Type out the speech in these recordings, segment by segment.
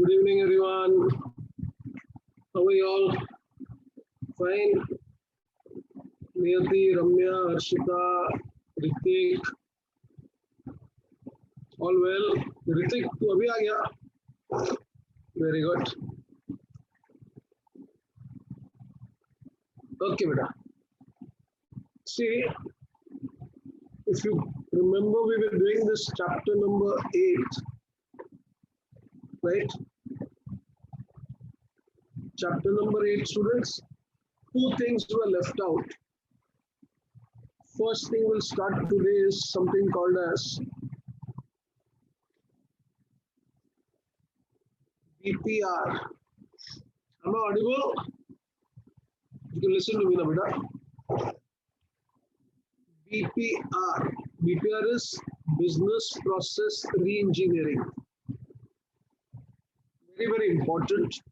Good evening, everyone. How are you all? Fine. Niyati, Ramya, Harshita, Ritik, all well. Ritik, तू अभी आ गया? Very good. Okay, beta. See, if you remember, we were doing this chapter number 8, right? Chapter number 8, students. Two things were left out. First thing we'll start today is something called as BPR. Am I audible? You can listen to me now, beta. BPR. BPR is Business Process Reengineering. Very, very important.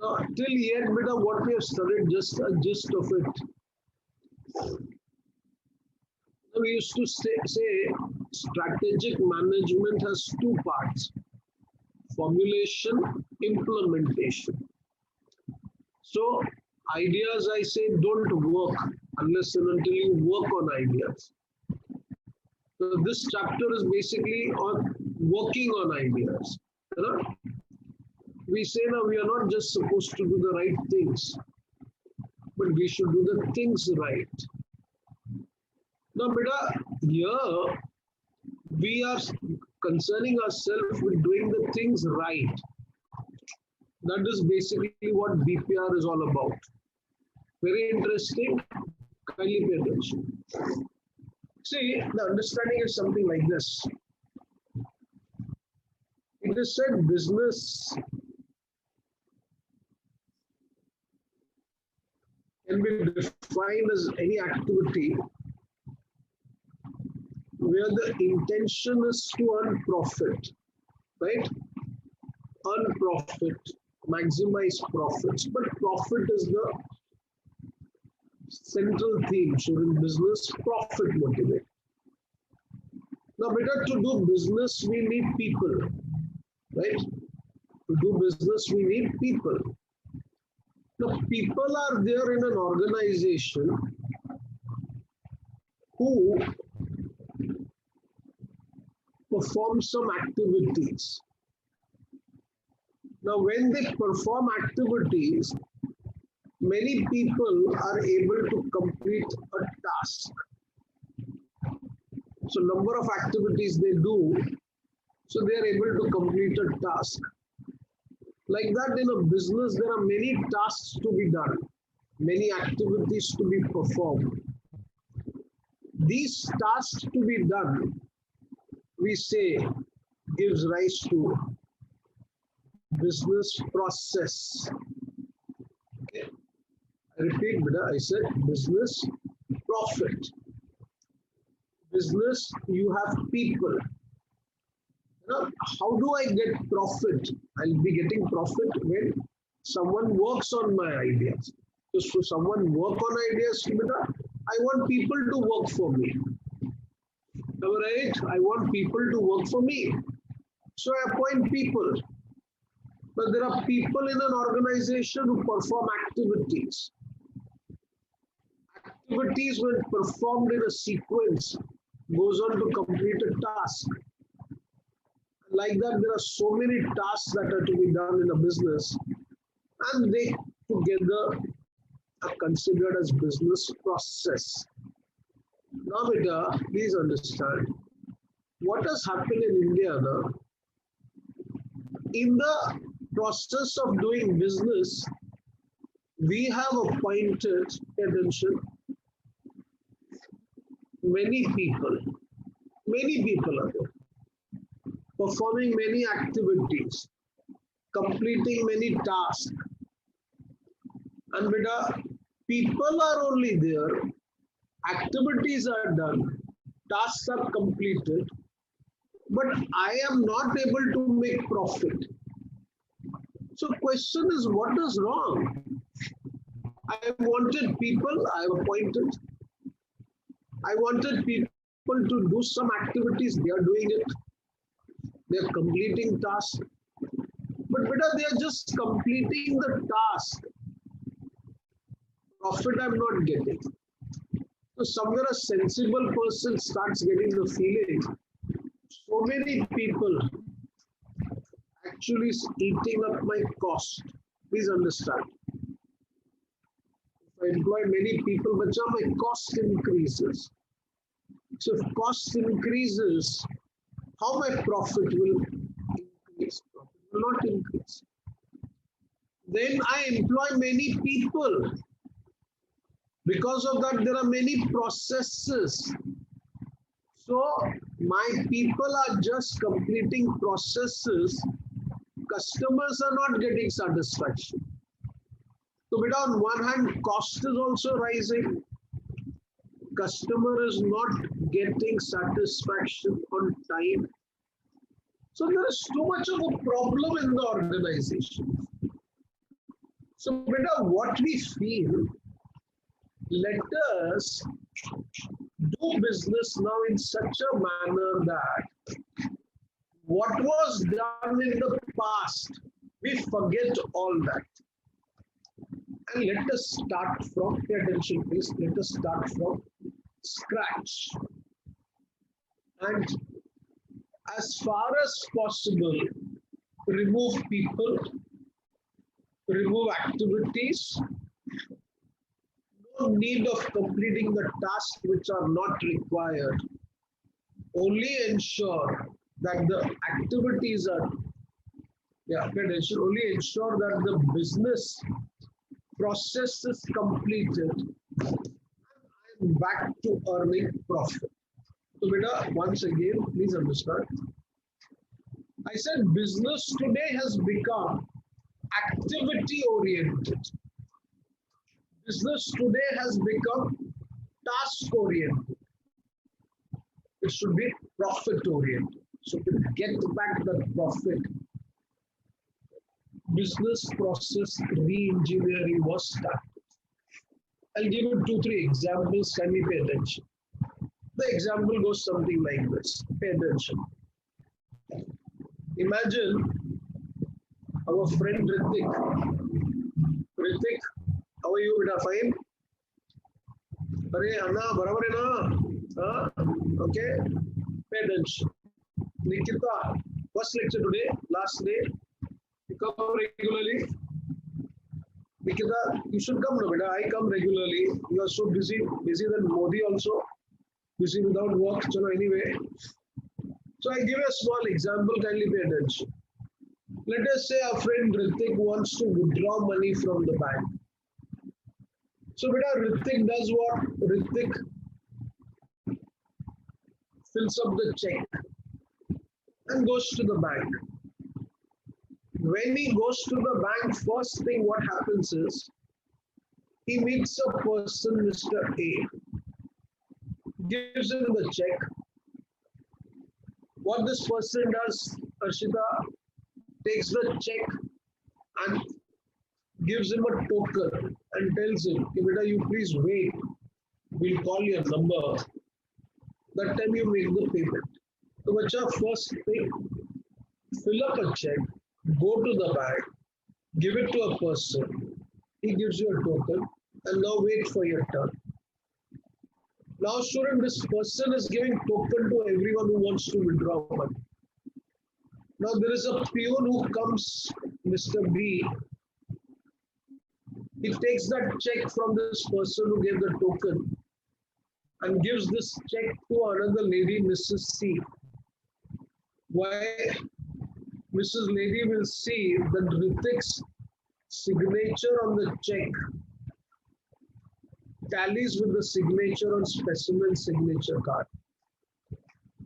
Now, till yet, beta, what we have studied, just a gist of it. Now, we used to say strategic management has two parts: formulation, implementation. So, ideas, I say, don't work unless and until you work on ideas. So, this chapter is basically on working on ideas. You know? We say now we are not just supposed to do the right things, but we should do the things right. Now, beta, here we are concerning ourselves with doing the things right. That is basically what BPR is all about. Very interesting. Kindly pay attention. See, the understanding is something like this. It is said business can be defined as any activity where the intention is to earn profit, right? Earn profit, maximize profits, but profit is the central theme. So in business, profit motivate. Now, better to do business, we need people, right? To do business, we need people. Now, people are there in an organization who perform some activities. Now, when they perform activities, many people are able to complete a task. So, number of activities they do, so they are able to complete a task. Like that, in a business, there are many tasks to be done, many activities to be performed. These tasks to be done, we say, gives rise to business process. Okay. I repeat, beta, I said business profit. Business, you have people. Now, how do I get profit? I'll be getting profit when someone works on my ideas. So someone work on ideas, beta, I want people to work for me. All right, I want people to work for me. So I appoint people. But there are people in an organization who perform activities. Activities, when performed in a sequence, goes on to complete a task. Like that, there are so many tasks that are to be done in a business, and they together are considered as business process. Now, beta, please understand what has happened in India now. In the process of doing business, we have appointed, attention, many people are there, performing many activities, completing many tasks. And beta, people are only there, activities are done, tasks are completed, but I am not able to make profit. So question is, what is wrong? I wanted people, I have appointed. I wanted people to do some activities, they are doing it. They are completing tasks. beta, they are just completing the task. Profit I'm not getting. So somewhere a sensible person starts getting the feeling, so many people actually is eating up my cost. Please understand. If I employ many people, but my cost increases. So if cost increases, how my profit will increase? Profit will not increase. Then I employ many people. Because of that, there are many processes. So my people are just completing processes. Customers are not getting satisfaction. So but on one hand, cost is also rising. Customer is not getting satisfaction on time. So there is too much of a problem in the organization. So beta, what we feel, let us do business now in such a manner that what was done in the past, we forget all that. And let us start from, pay attention please, let us start from scratch. And as far as possible, remove people, remove activities, no need of completing the tasks which are not required. Only ensure that the activities are, only ensure that the business process is completed and back to earning profit. So beta, once again, please understand. I said business today has become activity oriented. Business today has become task oriented. It should be profit oriented. So to get back the profit, business process re-engineering was started. I'll give you 2-3 examples. Can we pay attention? The example goes something like this. Pay attention. Imagine our friend Ritik. Ritik, how are you? Beta, fine? Are Anna, barabar hai na? Okay. Pay attention. Nikita, first lecture today, last day. You come regularly. Nikita, you should come, no, beta. I come regularly. You are so busy than Modi also. Busy without work. Chalo, anyway. So I give a small example. Kindly pay attention. Let us say our friend Ritik wants to withdraw money from the bank. So beta, Ritik does what? Ritik fills up the check and goes to the bank. When he goes to the bank, first thing what happens is he meets a person, Mr. A, gives him the check. What this person does, Arshita, takes the check and gives him a token and tells him, "Hey, beta, you please wait. We'll call your number. That time you make the payment." So, bacha, first thing, fill up a check, go to the bank, give it to a person. He gives you a token, and now wait for your turn. Now, student, this person is giving token to everyone who wants to withdraw money. Now, there is a peon who comes, Mr. B. He takes that check from this person who gave the token and gives this check to another lady, Mrs. C. Why? Mrs. Lady will see that Ritik's signature on the check tallies with the signature on specimen signature card.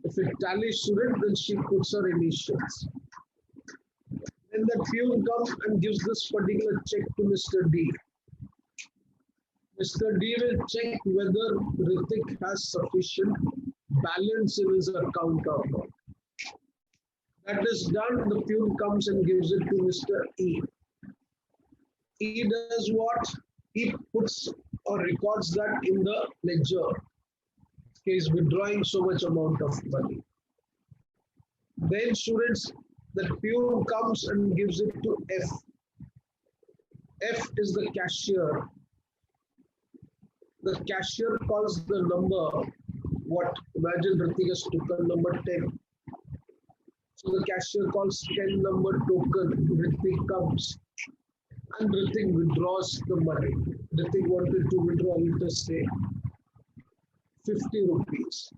If it tallies to it, then she puts her initials. Then the peon comes and gives this particular check to Mr. D. Mr. D will check whether Ritik has sufficient balance in his account or not. That is done, the peon comes and gives it to Mr. E. E does what? He puts or records that in the ledger. He is withdrawing so much amount of money. Then students, The peon comes and gives it to F. F is the cashier. The cashier calls the number. What? Imagine Ritik has token number 10. So the cashier calls 10 number token. Ritik comes and Ritik withdraws the money. Ritik wanted to withdraw, let us say, 50 rupees.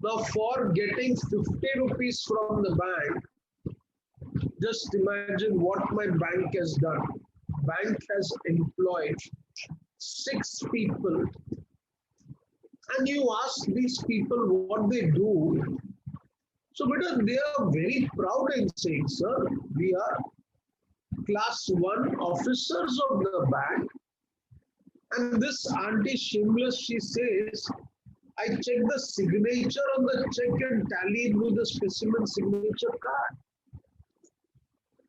Now, for getting 50 rupees from the bank, just imagine what my bank has done. Bank has employed 6 people, and you ask these people what they do. So, but they are very proud in saying, sir, we are class 1 officers of the bank. And this auntie shameless, she says, I checked the signature on the check and tallied with the specimen signature card.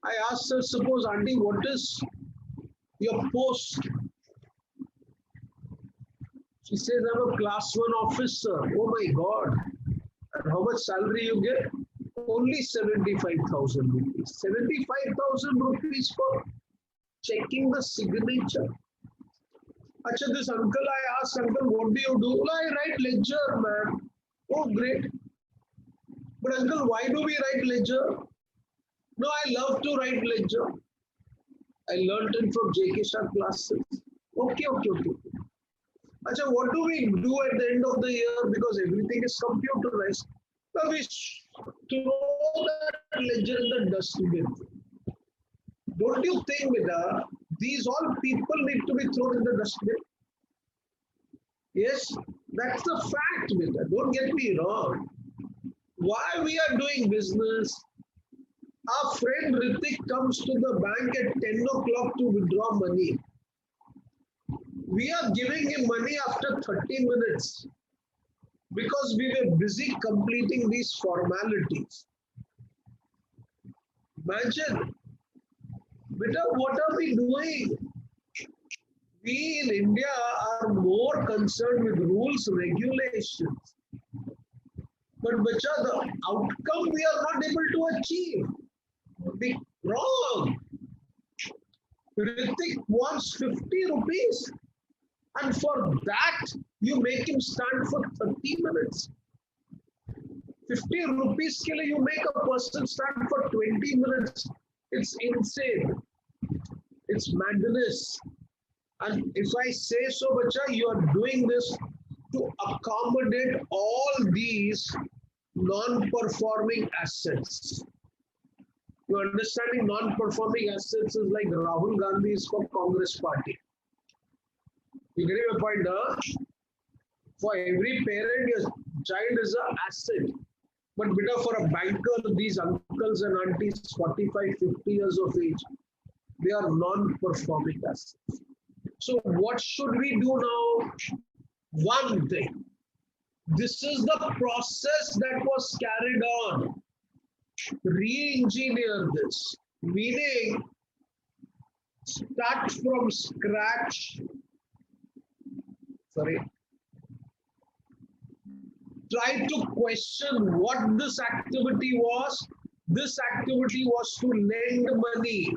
I asked her, suppose, auntie, what is your post? She says, I'm a class 1 officer. Oh my God. And how much salary you get? Only 75,000 rupees. 75,000 rupees for checking the signature. Acha, this uncle, I asked, uncle, what do you do? Well, I write ledger, man. Oh, great. But uncle, why do we write ledger? No, I love to write ledger. I learned it from J.K. Shah classes. Okay. Acha, what do we do at the end of the year? Because everything is computerized. Now we throw that ledger in the dustbin. Don't you think, Vida, these all people need to be thrown in the dustbin? Yes, that's the fact, Vida. Don't get me wrong. Why we are doing business? Our friend Ritik comes to the bank at 10 o'clock to withdraw money. We are giving him money after 30 minutes because we were busy completing these formalities. Imagine, Beta, what are we doing? We in India are more concerned with rules, regulations. But Bacha, the outcome we are not able to achieve. Big wrong. Ritik wants 50 rupees. And for that, you make him stand for 30 minutes. 50 rupees ke liye you make a person stand for 20 minutes. It's insane. It's madness. And if I say so, Bacha, you are doing this to accommodate all these non-performing assets. You're understanding non-performing assets is like Rahul Gandhi is for Congress party. You get my point, huh? For every parent, your child is an asset. But beta, for a banker, these uncles and aunties, 45, 50 years of age, they are non-performing assets. So what should we do now? One thing. This is the process that was carried on. Re-engineer this. Meaning, start from scratch. Try to question what this activity was. This activity was to lend money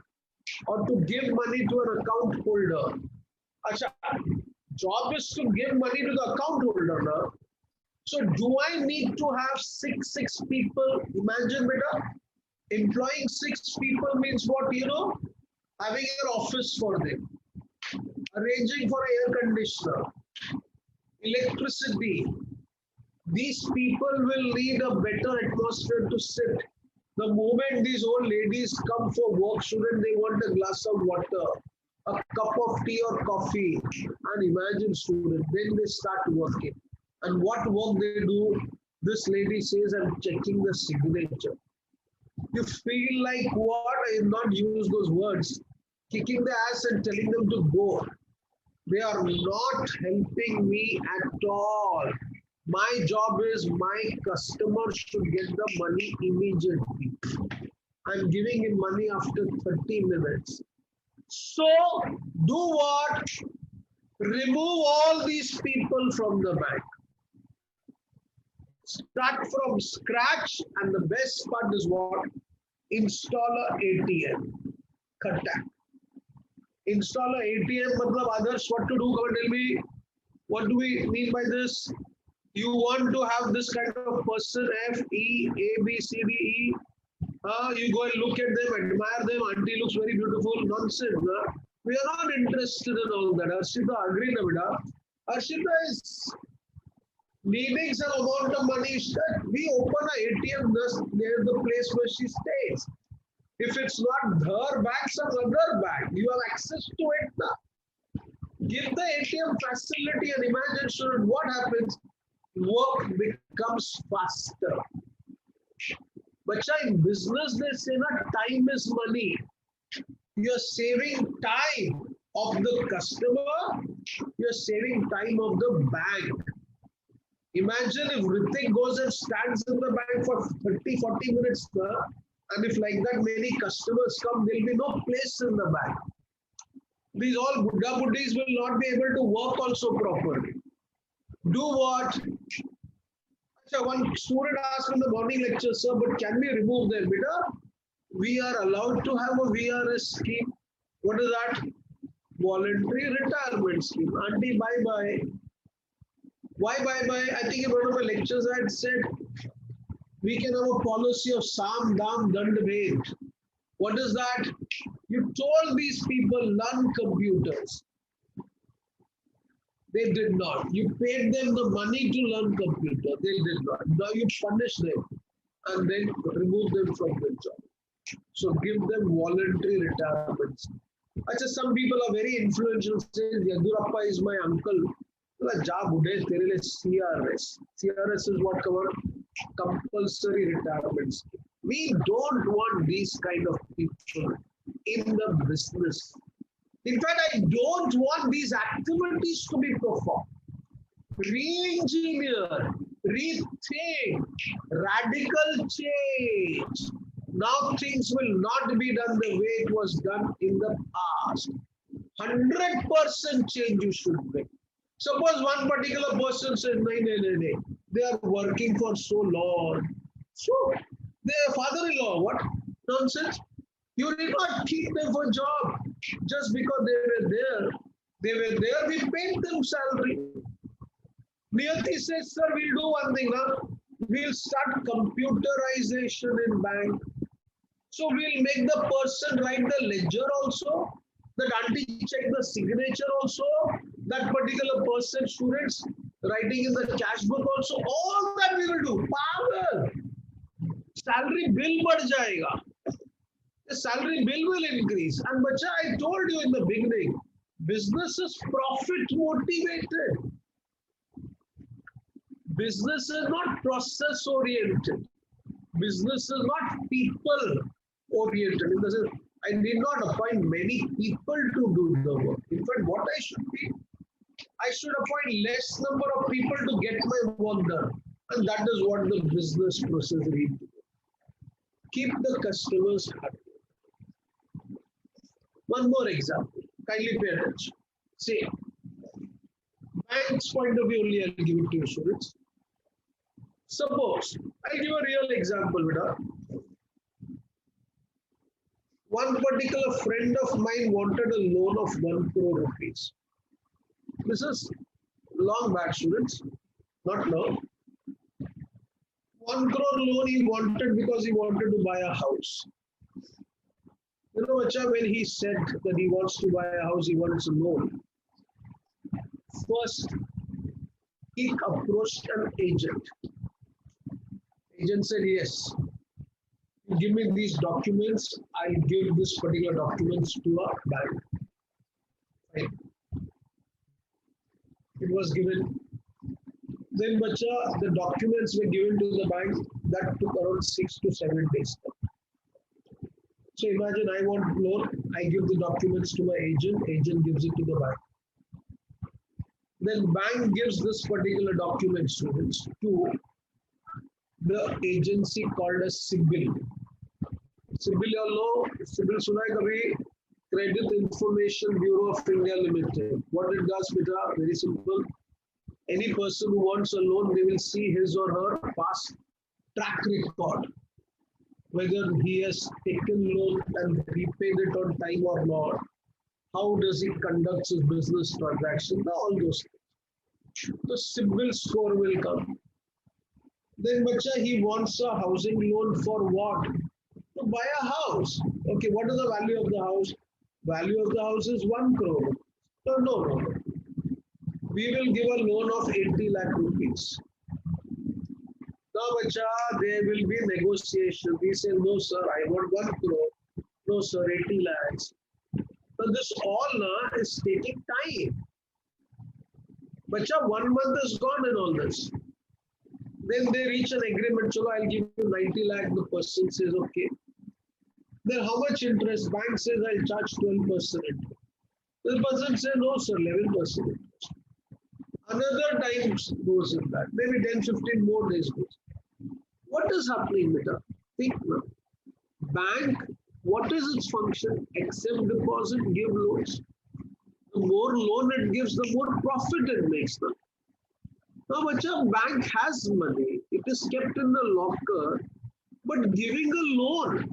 or to give money to an account holder. Achha, job is to give money to the account holder now. So do I need to have six people? Imagine, beta, employing 6 people means what, having an office for them, arranging for air conditioner, electricity. These people will need a better atmosphere to sit. The moment these old ladies come for work, shouldn't they want a glass of water, a cup of tea or coffee? And imagine, student, then they start working. And what work they do, this lady says, I'm checking the signature. You feel like what? I have not used those words. Kicking the ass and telling them to go. They are not helping me at all. My job is my customer should get the money immediately. I'm giving him money after 30 minutes. So do what? Remove all these people from the bank. Start from scratch, and the best part is what? install a ATM. Khatak. Install a ATM, matlab others, what to do? Come and tell me, what do we mean by this? You want to have this kind of person, F, E, A, B, C, D, E. You go and look at them, admire them. Auntie looks very beautiful. Nonsense. We are not interested in all that. Arshita, agree na beta? Arshita is needing some amount of money. We open an ATM near the place where she stays. If it's not her bag, some other bag. You have access to it now. Give the ATM facility and imagine, student, what happens? Work becomes faster. Bacha, in business, they say that time is money. You're saving time of the customer, you're saving time of the bank. Imagine if Ritik goes and stands in the bank for 30, 40 minutes, and if like that many customers come, there'll be no place in the bank. These all Buddha Buddhis will not be able to work also properly. Do what? One student asked in the morning lecture, sir, but can we remove them? Beta, we are allowed to have a VRS scheme. What is that? Voluntary retirement scheme. Auntie, bye-bye. Why bye-bye? I think in one of my lectures I had said, we can have a policy of Sam, Dam, Dand, Ved. What is that? You told these people learn computers. They did not. You paid them the money to learn computer. They did not. Now you punish them and then remove them from the job. So give them voluntary retirement. Achha, some people are very influential. Saying Yadurappa is my uncle. CRS. CRS is what covered? Compulsory retirement. We don't want these kind of people in the business. In fact, I don't want these activities to be performed. Re-engineer, rethink, radical change. Now things will not be done the way it was done in the past. 100% change you should make. Suppose one particular person says, no, they are working for so long. So, their father-in-law, what? Nonsense. You did not keep them for a job just because they were there. They were there, we paid them salary. Niyati says, sir, we'll do one thing. We'll start computerization in bank. So we'll make the person write the ledger also. That auntie check the signature also. That particular person, students, writing in the cash book also. All that we will do. Power. Salary bill बढ़ जाएगा. The salary bill will increase. And bacha, I told you in the beginning, business is profit motivated. Business is not process oriented. Business is not people oriented. In the sense, I need not appoint many people to do the work. In fact, what I should be, I should appoint less number of people to get my work done. And that is what the business process needs to do. Keep the customers happy. One more example. Kindly pay attention. See, bank's point of view only I'll give it to you, students. Suppose, I'll give a real example, Vida. One particular friend of mine wanted a loan of 1 crore rupees. This is long back, students, not now. 1 crore loan he wanted because he wanted to buy a house. You know, Acha, when he said that he wants to buy a house, he wants a loan. First, he approached an agent. Agent said, yes, give me these documents. I'll give this particular documents to a bank. Right. It was given. Then, bacha, the documents were given to the bank. That took around 6 to 7 days. So imagine I want loan, I give the documents to my agent gives it to the bank. Then bank gives this particular document, students, to the agency called as CIBIL. CIBIL, you know, CIBIL suna hai kabhi? Credit Information Bureau of India Limited. What it does, beta, very simple. Any person who wants a loan, they will see his or her past track record. whether he has taken loan and repaid it on time or not, how does he conduct his business transaction, all those things. The CIBIL score will come. Then bacha, he wants a housing loan for what? To buy a house. Okay, what is the value of the house? Value of the house is 1 crore. No, no, no. We will give a loan of 80 lakh rupees. Now, bacha, there will be negotiation. We say, no, sir, I want 1 crore. No, sir, 80 lakhs. But this all is taking time. Bacha, 1 month is gone in all this. Then they reach an agreement. Chalo, I'll give you 90 lakh. The person says, okay. Then how much interest? Bank says, I'll charge 12% interest. The person says, no, sir, 11% interest. Another time goes in that. Maybe 10, 15 more days goes. What is happening, beta? Think now. Bank, what is its function? Accept deposit, give loans. The more loan it gives, the more profit it makes now. Now, bacha, bank has money. It is kept in the locker, but giving a loan,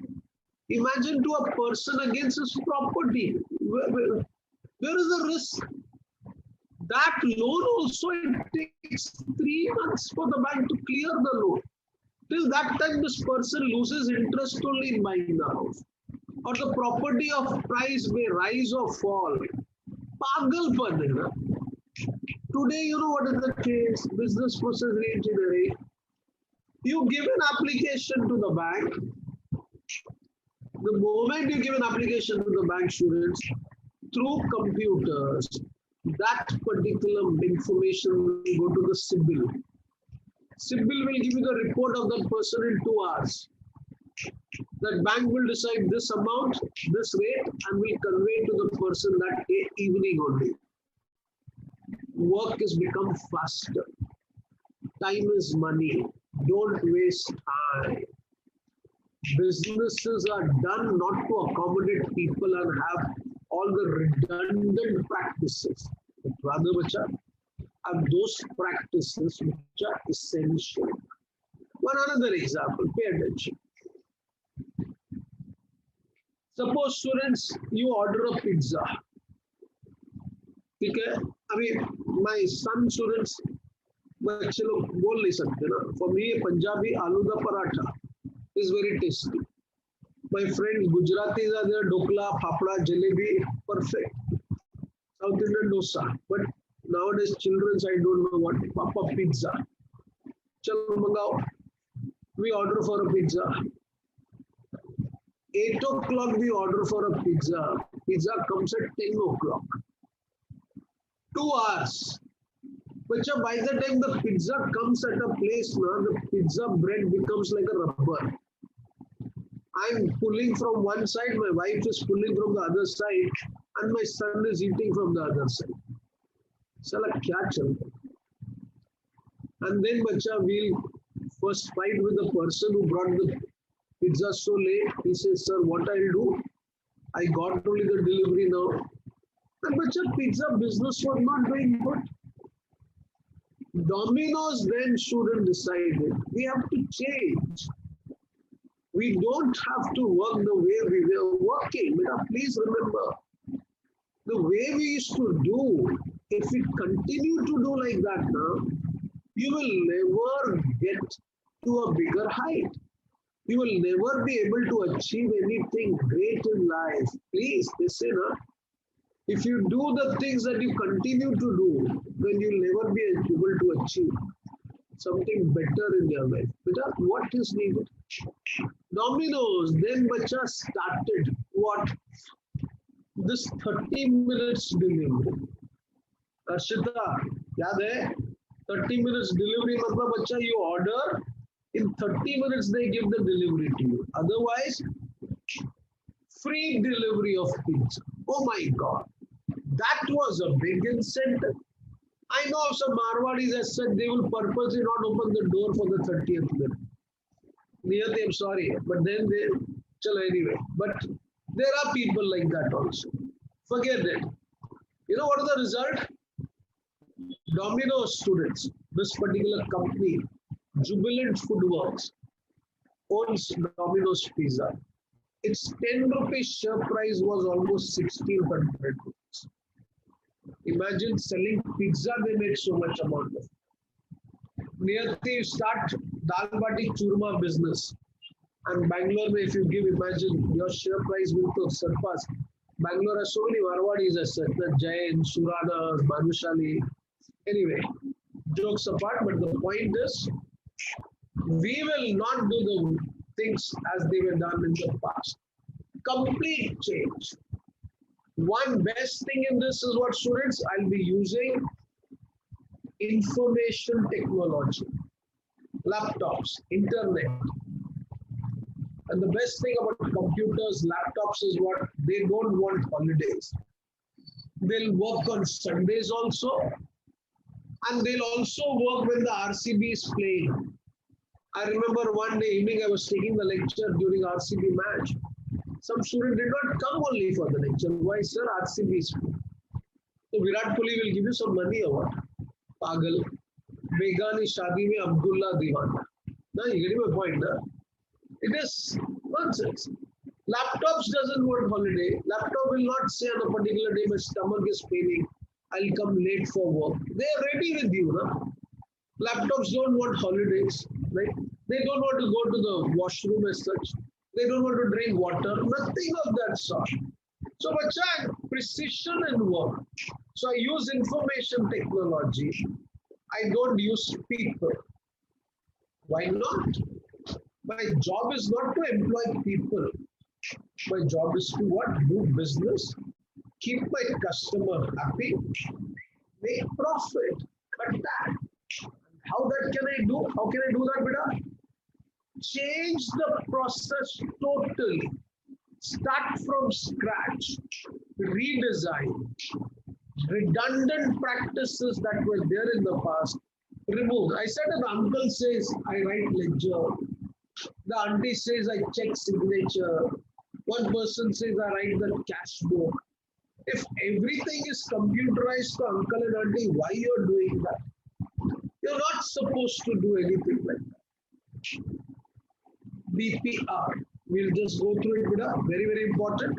imagine to a person against his property. Where is the risk? That loan also, it takes 3 months for the bank to clear the loan. Till that time, this person loses interest only in buying the house. Or the property of price may rise or fall. Pagalpan. Today, you know what is the case? Business process reengineering. You give an application to the bank. The moment you give an application to the bank, students, through computers, that particular information will go to the CIBIL. CIBIL will give you the report of that person in 2 hours. That bank will decide this amount, this rate, and will convey to the person that evening only. Work has become faster. Time is money. Don't waste time. Businesses are done not to accommodate people and have all the redundant practices, but rather, bacha, have those practices which are essential. One another example, pay attention. Suppose, students, you order a pizza. Okay? I mean, my son students, बच्चे लोग बोल नहीं सकते ना. For me, Punjabi aloo da paratha is very tasty. My friends Gujaratis are there, dokla, fafda, jalebi, perfect. South Indian dosa. But nowadays, children, I don't know what, Papa pizza. Chalo mangao. We order for a pizza. 8 o'clock we order for a pizza. Pizza comes at 10 o'clock. 2 hours. But by the time the pizza comes at a place, the pizza bread becomes like a rubber. I'm pulling from one side, my wife is pulling from the other side, and my son is eating from the other side. Sala kya chalta? And then bacha, we'll first fight with the person who brought the pizza so late. He says, sir, what I'll do? I got only the delivery now. And bacha, pizza business was not doing good. Domino's then shouldn't decide it. We have to change. We don't have to work the way we were working. But please remember, the way we used to do, if we continue to do like that now, you will never get to a bigger height. You will never be able to achieve anything great in life. Please, listen, if you do the things that you continue to do, then you'll never be able to achieve something better in your life. But what is needed? Domino's, then bacha started what? This 30 minutes delivery. Arshita, yaad hai? 30 minutes delivery, matlab bacha, you order, in 30 minutes they give the delivery to you. Otherwise, free delivery of pizza. Oh my God. That was a big incentive. I know some Marwadis have said they will purposely not open the door for the 30th minute. Niyati, I'm sorry, but then they, chalo anyway. But there are people like that also. Forget it. You know what is the result? Domino's students, this particular company, Jubilant Foodworks, owns Domino's Pizza. Its 10 rupees share price was almost 1600 rupees. Imagine selling pizza, they make so much amount of. Niyati, you start dal bati churma business. And Bangalore, if you give, imagine your share price will surpass. Bangalore has so many Marwadis as such, the Jain, Surana, Manushali. Anyway, jokes apart, but the point is, we will not do the things as they were done in the past. Complete change. One best thing in this is what, students, I'll be using information technology, laptops, internet. And the best thing about computers, laptops is what? They don't want holidays. They'll work on Sundays also. And they'll also work when the RCB is playing. I remember one day evening I was taking the lecture during RCB match. Some student did not come only for the lecture. Why, sir? RCB is playing. So Virat Kohli will give you some money or what? Pagal. Begani Shadi mein Abdullah Diwana. Now you get my point, na? It is nonsense. Laptops doesn't want holiday. Laptop will not say on a particular day my stomach is paining. I'll come late for work. They are ready with you, na? Laptops don't want holidays, right? They don't want to go to the washroom as such. They don't want to drink water. Nothing of that sort. So, bacha, precision and work. So I use information technology. I don't use people. Why not? My job is not to employ people. My job is to what? Do business, keep my customer happy, make profit. But that, how that can I do? How can I do that, beta? Change the process totally. Start from scratch. Redesign. Redundant practices that were there in the past. Remove. I said an uncle says, I write ledger. The auntie says, I check signature. One person says, I write the cash book. If everything is computerized to uncle and auntie, why you're doing that? You're not supposed to do anything like that. BPR. We'll just go through it, Buddha. Very, very important.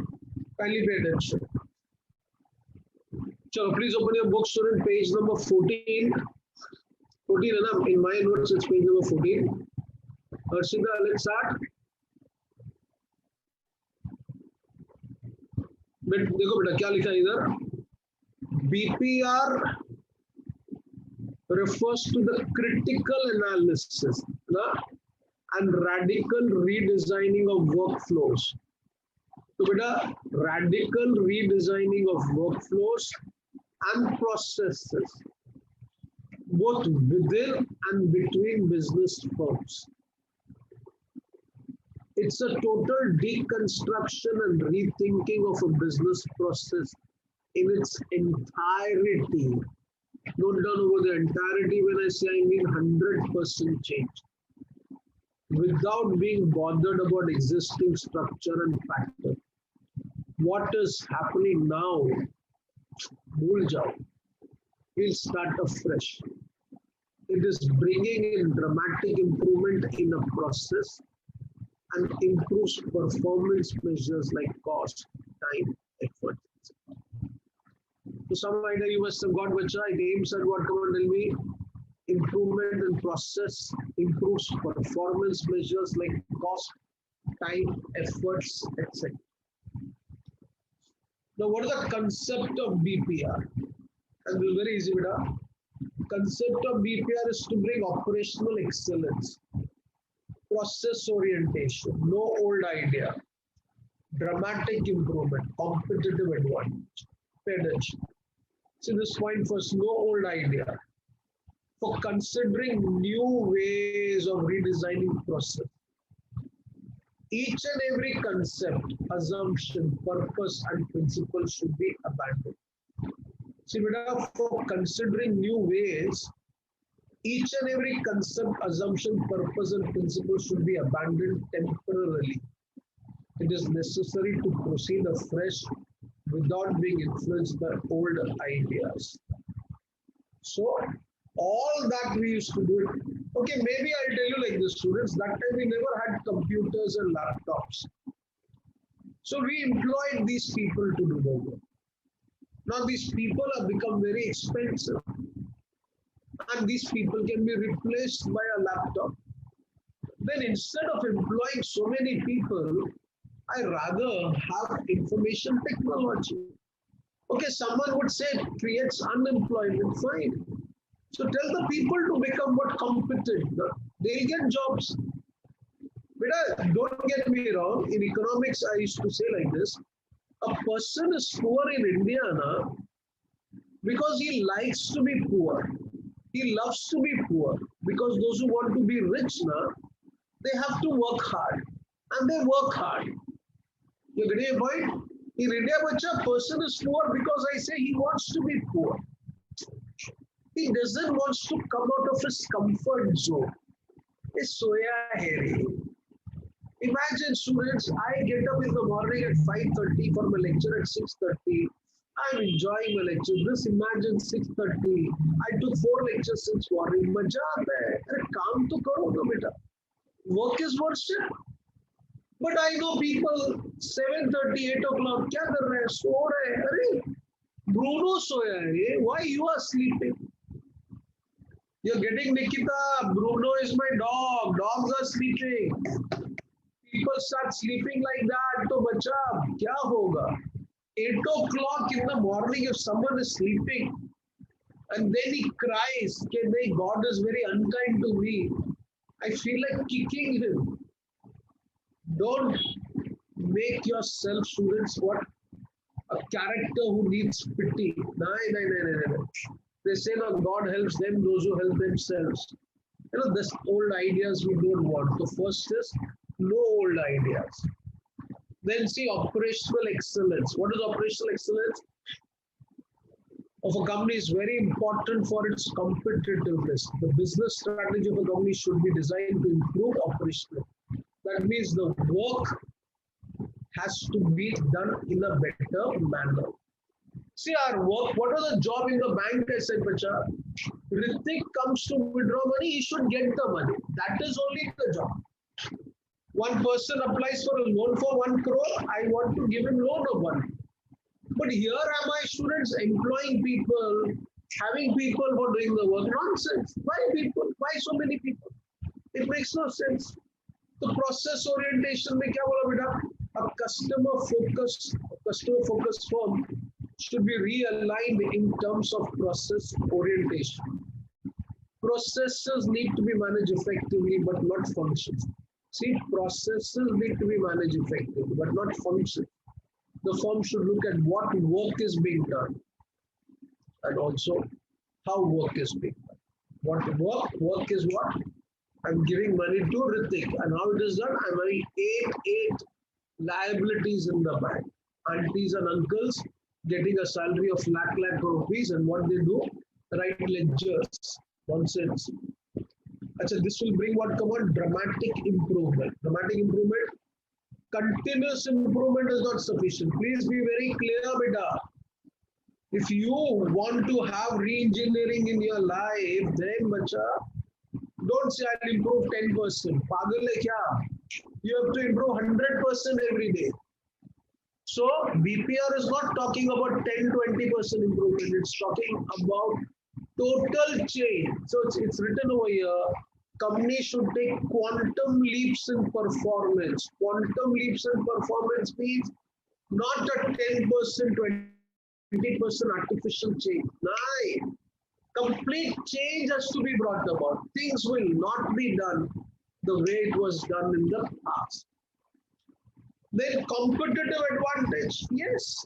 Kindly pay attention. So please open your book, student, page number 14. 14, in my notes, it's page number 14. Harshita, let's start. देखो बेटा क्या लिखा है इधर? BPR refers to the critical analysis and radical redesigning of workflows. So beta, radical redesigning of workflows and processes, both within and between business firms. It's a total deconstruction and rethinking of a business process in its entirety. Note down over the entirety. When I say I mean 100% change. Without being bothered about existing structure and factor. What is happening now? Bhul jao. We'll start afresh. It is bringing in dramatic improvement in a process and improves performance measures like cost, time, effort. So some idea you must have got, bacha. It aims at what? Come on, tell me. Improvement in process, improves performance measures like cost, time, efforts, etc. Now, what is the concept of BPR? And this is very easy, beta. Concept of BPR is to bring operational excellence, process orientation, no old idea, dramatic improvement, competitive advantage. Pay attention. See this point first, no old idea. For considering new ways of redesigning process. Each and every concept, assumption, purpose, and principle should be abandoned. See, for considering new ways, each and every concept, assumption, purpose, and principle should be abandoned temporarily. It is necessary to proceed afresh without being influenced by old ideas. So, All that we used to do it. Okay, maybe I'll tell you like this, students. That time we never had computers and laptops. So we employed these people to do the work. Now these people have become very expensive, and these people can be replaced by a laptop. Then instead of employing so many people, I rather have information technology. Okay, someone would say it creates unemployment, fine. So tell the people to become what competent. They'll get jobs. But don't get me wrong, in economics, I used to say like this: a person is poor in India na, because he likes to be poor. He loves to be poor because those who want to be rich na, they have to work hard and they work hard. You getting a point? In India, a person is poor because I say he wants to be poor. He doesn't want to come out of his comfort zone. It's soya hairy. Imagine students, I get up in the morning at 5:30 for my lecture at 6:30. I'm enjoying my lecture. Just imagine 6:30. I took 4 lectures since morning. Maja aata hai. Arre kaam to karo na beta. Work is worship. But I know people 7:30, 8 o'clock, क्या कर रहे हैं? सो रहे हैं. अरे, Bruno सोया है. Why you are sleeping? You're getting Nikita. Bruno is my dog. Dogs are sleeping. People start sleeping like that. तो बच्चा क्या होगा? 8 o'clock in the morning, if someone is sleeping and then he cries, okay, God is very unkind to me, I feel like kicking him. Don't make yourself, students, what? A character who needs pity. No. They say, no, God helps them, those who help themselves. This old ideas we don't want. So first is no old ideas. Then see operational excellence. What is operational excellence? Of a company is very important for its competitiveness. The business strategy of a company should be designed to improve operational. That means the work has to be done in a better manner. See our work, what are the job in the bank? I said, Bacha, Ritik comes to withdraw money, he should get the money. That is only the job. One person applies for a loan for 1 crore, I want to give him loan of 1. But here am I, students, employing people, having people for doing the work. Nonsense. Why people? Why so many people? It makes no sense. The process orientation में क्या बोला बेटा? A customer focused firm should be realigned in terms of process orientation. Processes need to be managed effectively, but not functions. See, processes need to be managed effectively, but not functions. The firm should look at what work is being done and also how work is being done. What work is what? I'm giving money to Ritik, and how it is done? I'm having eight liabilities in the bank. Aunties and uncles getting a salary of lakh rupees, and what they do? Write ledgers. Nonsense. Achha, this will bring what come on? Dramatic improvement. Dramatic improvement. Continuous improvement is not sufficient. Please be very clear, beta. If you want to have re-engineering in your life, then bacha, don't say I'll improve 10%. Pagal hai kya? You have to improve 100% every day. So BPR is not talking about 10-20% improvement. It's talking about total change. So it's written over here. Companies should take quantum leaps in performance. Quantum leaps in performance means not a 10%, 20% artificial change. No. Complete change has to be brought about. Things will not be done the way it was done in the past. Then competitive advantage. Yes.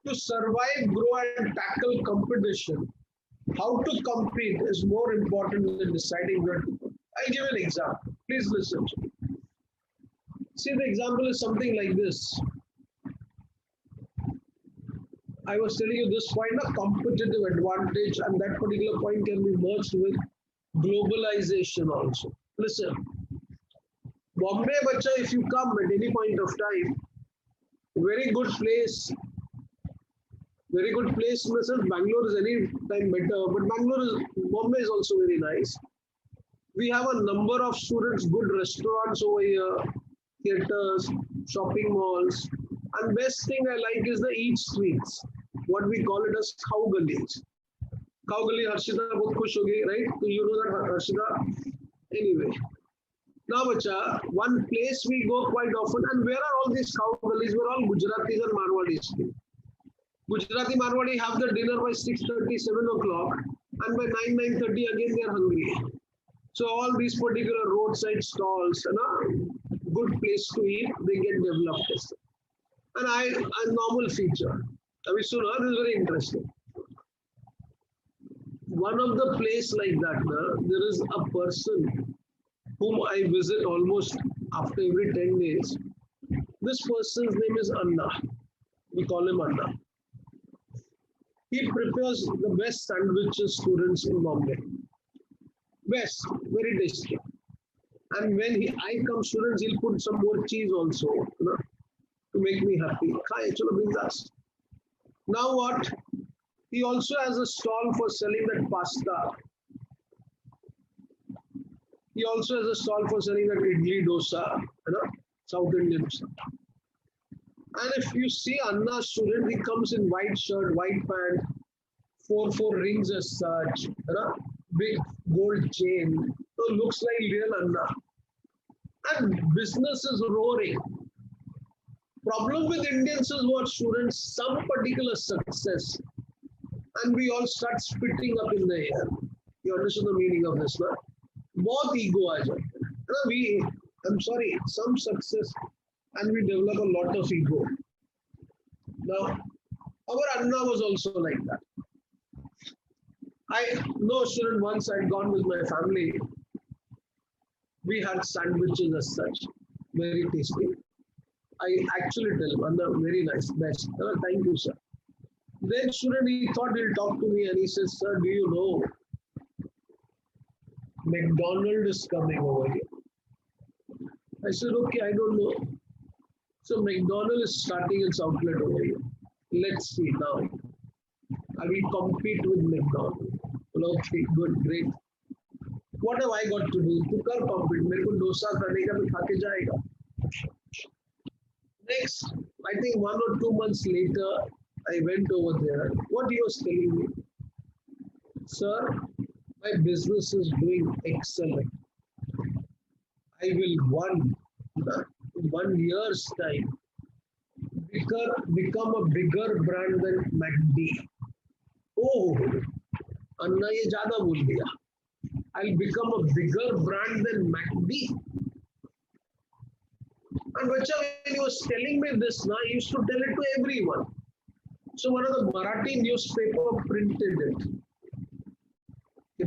To survive, grow, and tackle competition, how to compete is more important than deciding where to go. I'll give an example. Please listen to me. See, the example is something like this. I was telling you this point, a competitive advantage, and that particular point can be merged with globalization also. Listen, Bombay, bacha, if you come at any point of time, very good place, Very good place in the sense Bangalore is any time better, but Bombay is also very nice. We have a number of students, good restaurants over here, theaters, shopping malls. And best thing I like is the eat streets, what we call it as cow gullies. Cow gully, Harshita बहुत खुश होगी, right? So you know that Harshita. Anyway, now bacha, one place we go quite often, and where are all these cow gullies? We're all Gujaratis and Marwadis. Gujarati Marwadi have the dinner by 6:30, 7 o'clock, and by 9, 9:30 again they are hungry. So all these particular roadside stalls, good place to eat, they get developed. And a normal feature. This is very interesting. One of the place like that, there is a person whom I visit almost after every 10 days. This person's name is Anna. We call him Anna. He prepares the best sandwiches students in Bombay. Best, very tasty. And when I come students, he'll put some more cheese also, to make me happy. Now what? He also has a stall for selling that pasta. He also has a stall for selling that idli dosa, South Indian stuff. And if you see Anna's student, he comes in white shirt, white pant, four rings as such, big gold chain. So looks like real Anna. And business is roaring. Problem with Indians is what students, some particular success, and we all start spitting up in the air. You understand the meaning of this, no? Both ego aa jata. I'm sorry, some success, and we develop a lot of ego. Now, our Anna was also like that. I know a student once I'd gone with my family. We had sandwiches as such, very tasty. I actually tell him, Anna, very nice, best. Thank you, sir. Then student, he thought he'll talk to me and he says, sir, do you know McDonald is coming over here? I said, okay, I don't know. So McDonald is starting its outlet over here. Let's see now. I will compete with McDonald. Well, okay, good, great. What have I got to do? To compete. मेरे को डोसा खाने का तो खा के जाएगा. Next, I think 1 or 2 months later, I went over there. What he was telling me, sir, my business is doing excellent. I will in 1 year's time become a bigger brand than McD. Oh, Anna ye ज़्यादा बोल दिया. I'll become a bigger brand than McD. And when he was telling me this, he used to tell it to everyone. So one of the Marathi newspaper printed it.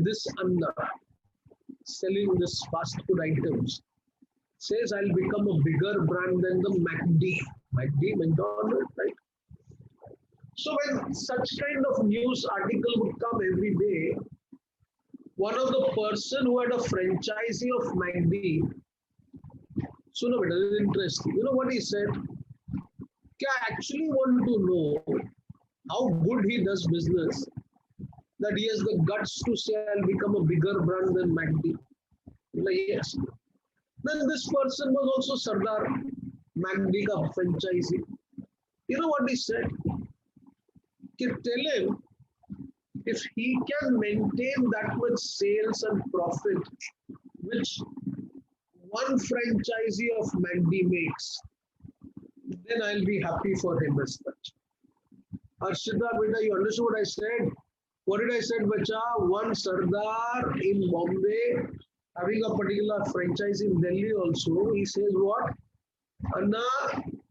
This Anna selling this fast food items says I'll become a bigger brand than the McD. McDonald's, right? So when such kind of news article would come every day, one of the person who had a franchisee of McD, so no, it is interesting. You know what he said? I actually want to know how good he does business, that he has the guts to say I'll become a bigger brand than McD. Like, yes. Then this person was also Sardar McD ka franchisee. You know what he said? Tell him if he can maintain that much sales and profit, which one franchisee of McD makes, then I'll be happy for him as such. Harshita, beta, you understood what I said? What did I say, bacha? One Sardar in Bombay, having a particular franchise in Delhi also, he says what? Anna,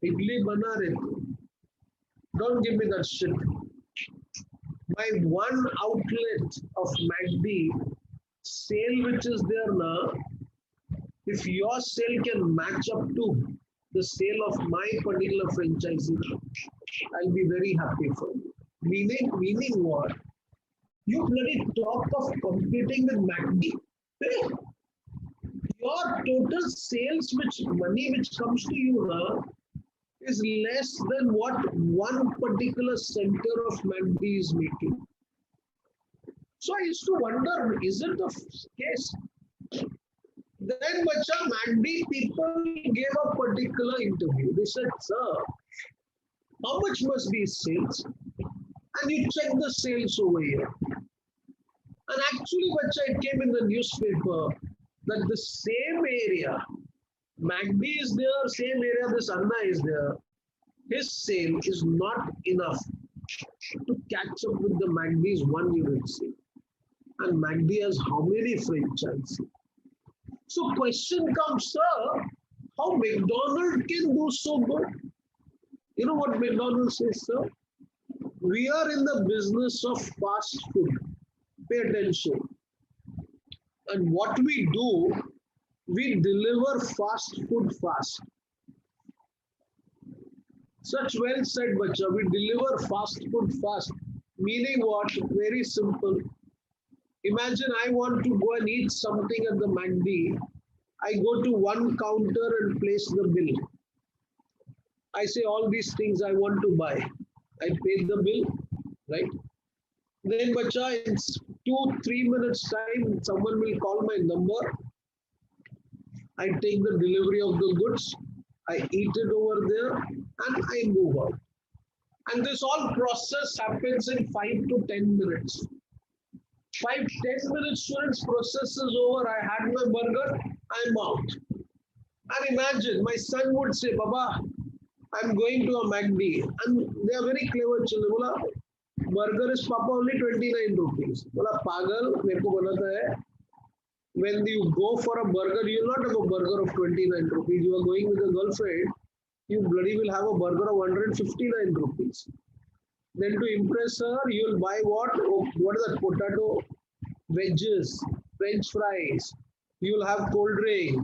idli bana retu. Don't give me that shit. My one outlet of McD, sale which is there now, if your sale can match up to the sale of my particular franchisee, I'll be very happy for you. Meaning what? You bloody talk of competing with McD. Your total sales, money which comes to you now, is less than what one particular center of MACD is making. So I used to wonder, is it the case? Then bacha MACD people gave a particular interview. They said, sir, how much must be sales? And you check the sales over here. And actually, bacha, it came in the newspaper that the same area, MACD is there, same area this Anna is there, his sale is not enough to catch up with the MACD's 1 unit sale. And MACD has how many franchises? So question comes, sir, how McDonald's can do so good? You know what McDonald's says, sir? We are in the business of fast food. Pay attention. And what we do, we deliver fast food fast. Such well said, bacha. We deliver fast food fast. Meaning what? Very simple. Imagine I want to go and eat something at the MACD. I go to one counter and place the bill. I say all these things I want to buy. I pay the bill, right? Then, bacha, in 2-3 minutes time, someone will call my number. I take the delivery of the goods. I eat it over there and I move out. And this all process happens in 5 to 10 minutes. 5-10 minutes, students, process is over. I had my burger, I'm out. And imagine my son would say, Baba, I'm going to a MACD. And they are very clever children. Bola, burger is Papa only 29 rupees. Bola, pagal, mere ko banata hai. When you go for a burger, you will not have a burger of 29 rupees. You are going with a girlfriend, you bloody will have a burger of 159 rupees. Then to impress her, you will buy what? Oh, what is that? Potato, wedges, French fries. You will have cold drink.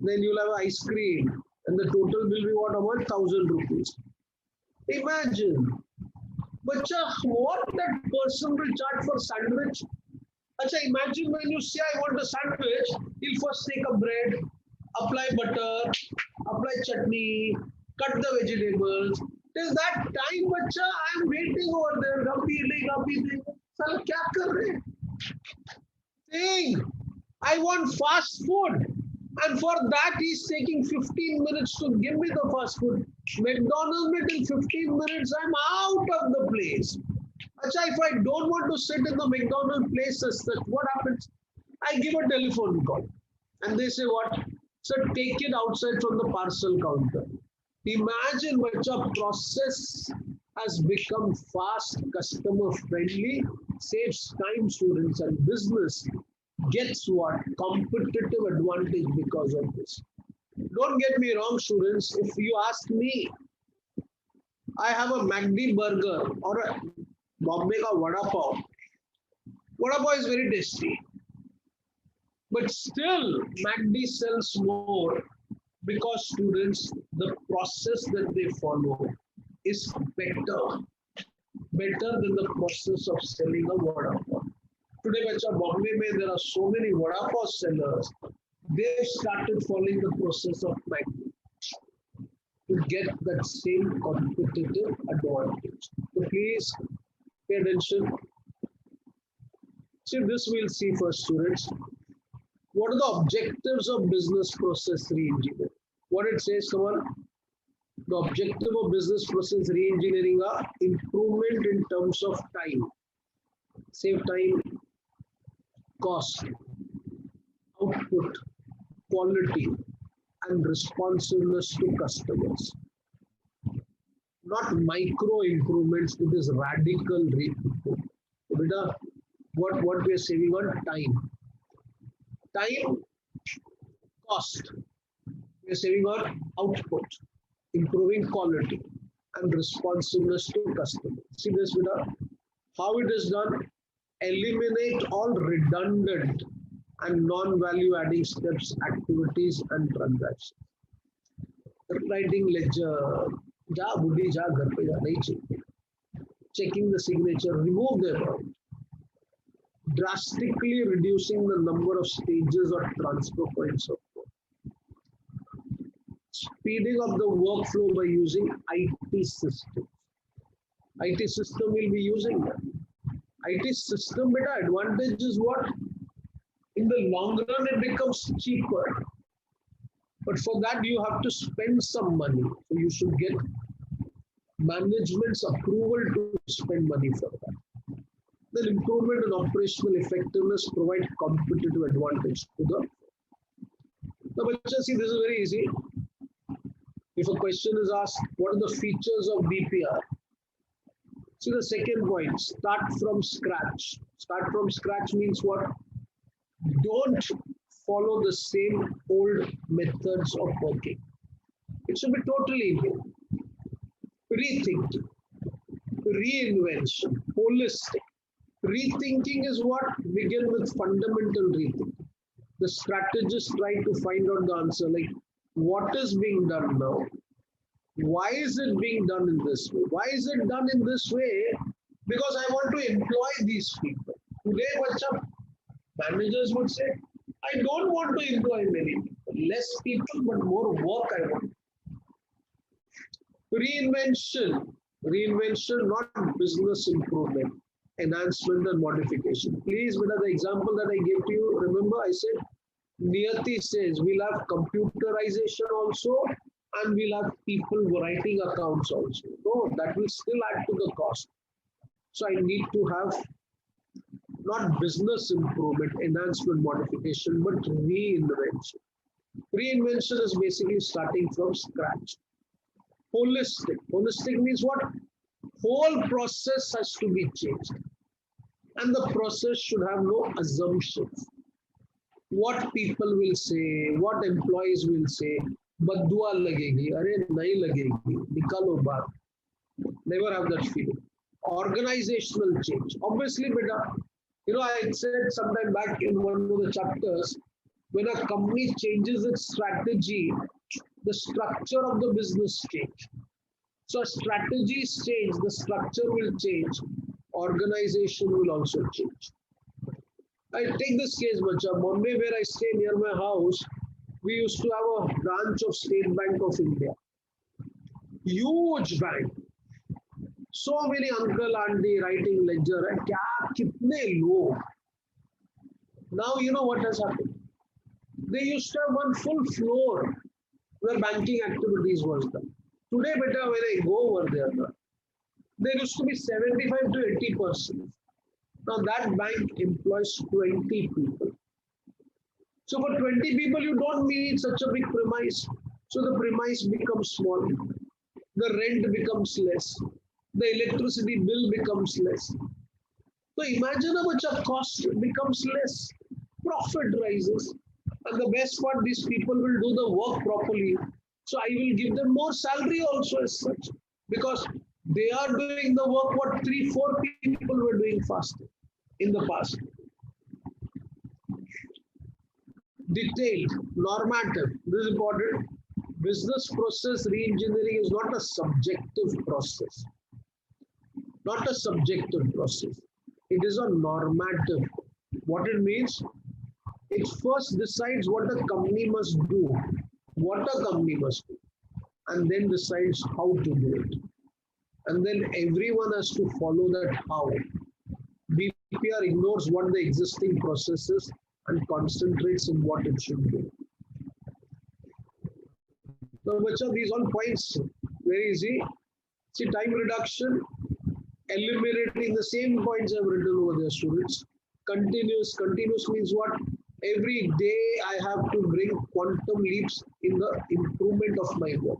Then you will have ice cream. And the total will be what? About 1,000 rupees. Imagine. Bacha, what that person will charge for sandwich? Acha, imagine when you say I want a sandwich, he'll first take a bread, apply butter, apply chutney, cut the vegetables. Till that time, bacha, I'm waiting over there. Sal, kya kar rahe? Saying, I want fast food. And for that, he's taking 15 minutes to give me the fast food. McDonald's in 15 minutes, I'm out of the place. Acha, if I don't want to sit in the McDonald's places, what happens? I give a telephone call. And they say what? So take it outside from the parcel counter. Imagine what a process has become fast, customer friendly, saves time, students, and business gets what? Competitive advantage because of this. Don't get me wrong, students. If you ask me, I have a MACD burger or a Bombay ka vada pav. Vada pav is very tasty. But still, MACD sells more because students, the process that they follow is better than the process of selling a vada pav. Today, bacha, Bombay mein, there are so many vada pav sellers. They've started following the process of MACD to get that same competitive advantage. So please pay attention. See, this we'll see first, students. What are the objectives of business process re-engineering? What it says, come on. The objective of business process re-engineering are improvement in terms of time, save time, cost, output, quality, and responsiveness to customers. Not micro improvements, it is radical improvement. What we are saving on time. Time, cost. We are saving on output, improving quality, and responsiveness to customers. See this, Vida? How it is done? Eliminate all redundant and non-value adding steps, activities, and transactions. Writing ledger, ja budhi ja ghar pe ja nahi chahiye. Checking the signature, remove them out. Drastically reducing the number of stages or transfer points of work. speeding up the workflow by using IT systems. IT system will be using that. IT system beta advantage is what? In the long run, it becomes cheaper. But for that, you have to spend some money. So you should get management's approval to spend money for that. Then improvement in operational effectiveness provide competitive advantage to the. Now, see, this is very easy. If a question is asked, what are the features of BPR? See the second point, start from scratch. Start from scratch means what? Don't follow the same old methods of working. It should be totally new. Rethinking, reinvention, holistic. Rethinking is what? Begin with fundamental rethinking. The strategists try to find out the answer, like what is being done now? Why is it being done in this way? Why is it done in this way? Because I want to employ these people. Today, managers would say, I don't want to employ many people, less people, but more work I want. Reinvention, not business improvement, enhancement and modification. Please, with the example that I gave to you, remember I said, Niyati says we'll have computerization also, and we'll have people writing accounts also. No, that will still add to the cost. So I need to have not business improvement, enhancement, modification, but reinvention. Reinvention is basically starting from scratch. Holistic. Holistic means what? Whole process has to be changed. And the process should have no assumptions. What people will say, what employees will say, Baddua lagegi, arey nahi lagegi, nikalo baat. Never have that feeling. Organizational change. Obviously, beta, I said sometime back in one of the chapters, when a company changes its strategy, the structure of the business change. So strategies change, the structure will change, organization will also change. I take this case, Bacha, Bombay, where I stay near my house, we used to have a branch of State Bank of India. Huge bank. So many uncle, auntie writing ledger. Kya, kitne log. Now you know what has happened. They used to have one full floor where banking activities was done. Today, beta, when I go over there used to be 75 to 80%. Now that bank employs 20 people. So for 20 people, you don't need such a big premise. So the premise becomes small. The rent becomes less. The electricity bill becomes less. So imagine how much a cost becomes less. Profit rises. And the best part, these people will do the work properly. So I will give them more salary also as such. Because they are doing the work what 3-4 people were doing faster in the past. Detailed, normative, this is important. Business process re-engineering is not a subjective process. Not a subjective process. It is a normative. What it means? It first decides what a company must do. What a company must do. And then decides how to do it. And then everyone has to follow that how. BPR ignores what the existing process is and concentrates on what it should do. Now, which are these all points? Very easy. See, time reduction, eliminating the same points I've written over there, students. Continuous means what? Every day I have to bring quantum leaps in the improvement of my work.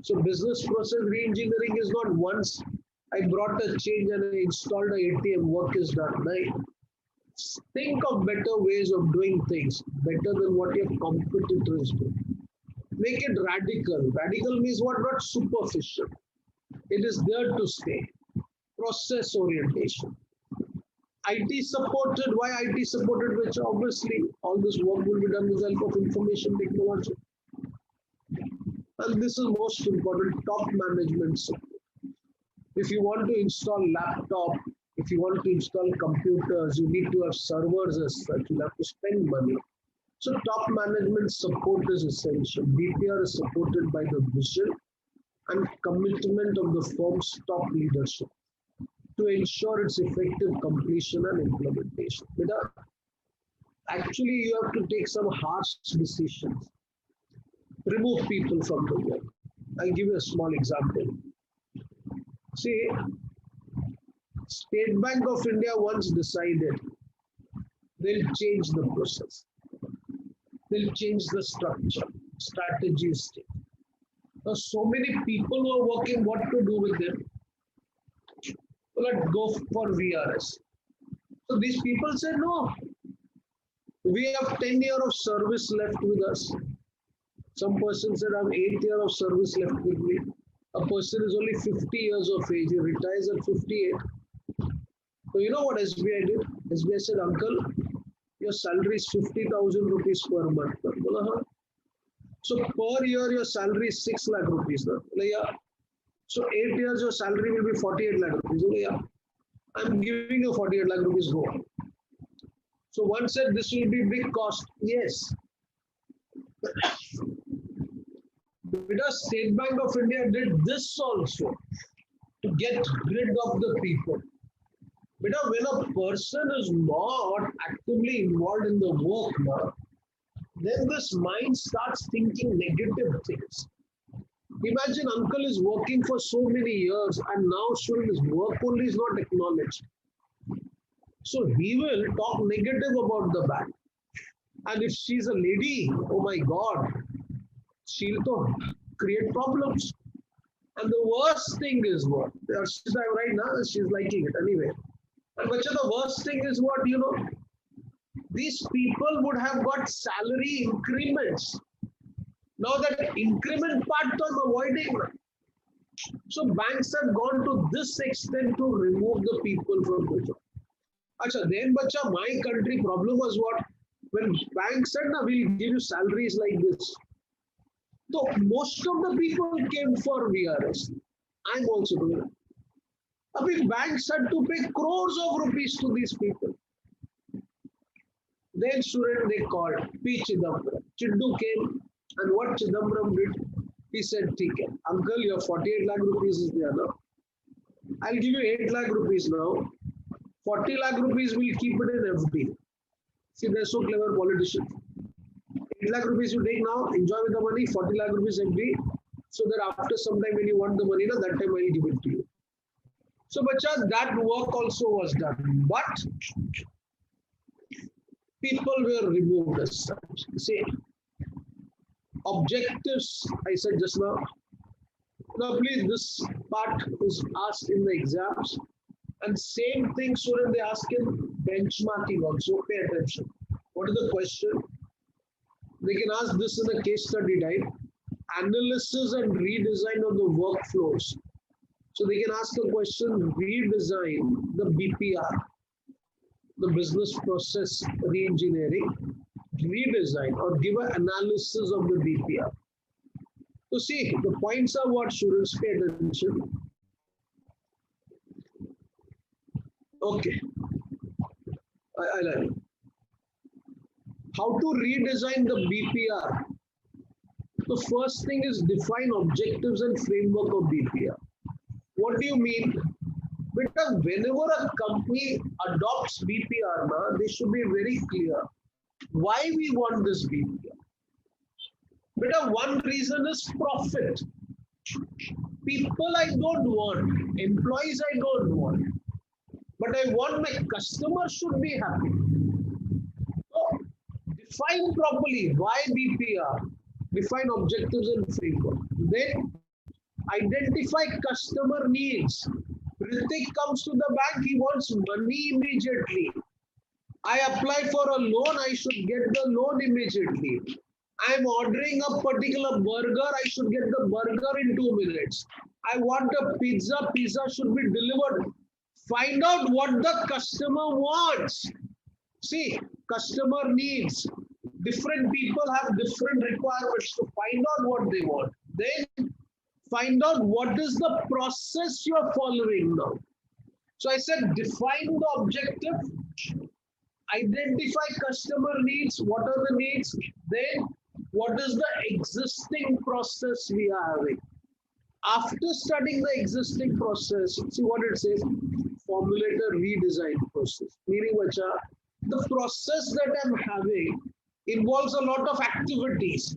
So business process re-engineering is not once I brought a change and I installed a ATM, work is done. Right? Think of better ways of doing things, better than what your competitors do. Make it radical. Radical means what? Not superficial. It is there to stay. Process orientation. IT supported. Why IT supported? Which obviously all this work will be done with the help of information technology. And this is most important, top management support. If you want to install laptop, if you want to install computers, you need to have servers as such. You have to spend money. So top management support is essential. BPR is supported by the vision and commitment of the firm's top leadership to ensure its effective completion and implementation. But actually, you have to take some harsh decisions. Remove people from the work. I'll give you a small example. See, State Bank of India once decided they'll change the process. They'll change the structure, strategies. Now, so many people who are working, what to do with them? Let's go for VRS. So these people say, no, we have 10 years of service left with us. Some person said, I have 8 years of service left with me. A person is only 50 years of age. He retires at 58. So you know what SBI did? SBI said, uncle, your salary is 50,000 rupees per month. So per year, your salary is 6 lakh rupees. Yeah. So 8 years, your salary will be 48 lakh rupees. Yeah. I'm giving you 48 lakh rupees, go. So one said this will be big cost. Yes. Because State Bank of India did this also to get rid of the people. Because when a person is not actively involved in the work now, then this mind starts thinking negative things. Imagine uncle is working for so many years and now showing his work only is not acknowledged. So he will talk negative about the bank. And if she's a lady, oh my God, she'll create problems. And the worst thing is what? She's right now, she's liking it anyway. And the worst thing is what, these people would have got salary increments. Now that increment part I'm avoiding. So banks have gone to this extent to remove the people from the job. Then my country problem was what? When banks said, we'll give you salaries like this. So most of the people came for VRS. I'm also doing it. I mean, banks had to pay crores of rupees to these people. Then student they called P. Chidambaram. Chiddu came and what Chidambaram did, he said, okay, uncle, your 48 lakh rupees is there now. I'll give you 8 lakh rupees now. 40 lakh rupees will keep it in FD. See, they're so clever politicians. 8 lakh rupees you take now, enjoy with the money, 40 lakh rupees FD. So that after some time when you want the money, that time I'll give it to you. So, that work also was done. But people were removed as such. See, objectives, I said just now. Now, please, this part is asked in the exams. And same thing, student, they ask in benchmarking also. Pay attention. What is the question? They can ask this in a case study type. Analysis and redesign of the workflows. So they can ask a question, redesign the BPR, the business process reengineering, redesign or give an analysis of the BPR. So see, the points are what students pay attention. Okay. I like it. How to redesign the BPR? The first thing is define objectives and framework of BPR. What do you mean? Because whenever a company adopts BPR, they should be very clear why we want this BPR. Because one reason is profit. People I don't want, employees I don't want, but I want my customer should be happy. So define properly why BPR, define objectives and framework. Then identify customer needs. Ritik comes to the bank, he wants money immediately. I apply for a loan, I should get the loan immediately. I'm ordering a particular burger, I should get the burger in 2 minutes. I want a pizza, pizza should be delivered. Find out what the customer wants. See, customer needs. Different people have different requirements to find out what they want. Then find out what is the process you're following now. So I said define the objective, Identify customer needs. What are the needs? Then what is the existing process we are having? After studying the existing process, see what it says, formulate a redesign process. Meaning, bacha, the process that I'm having involves a lot of activities.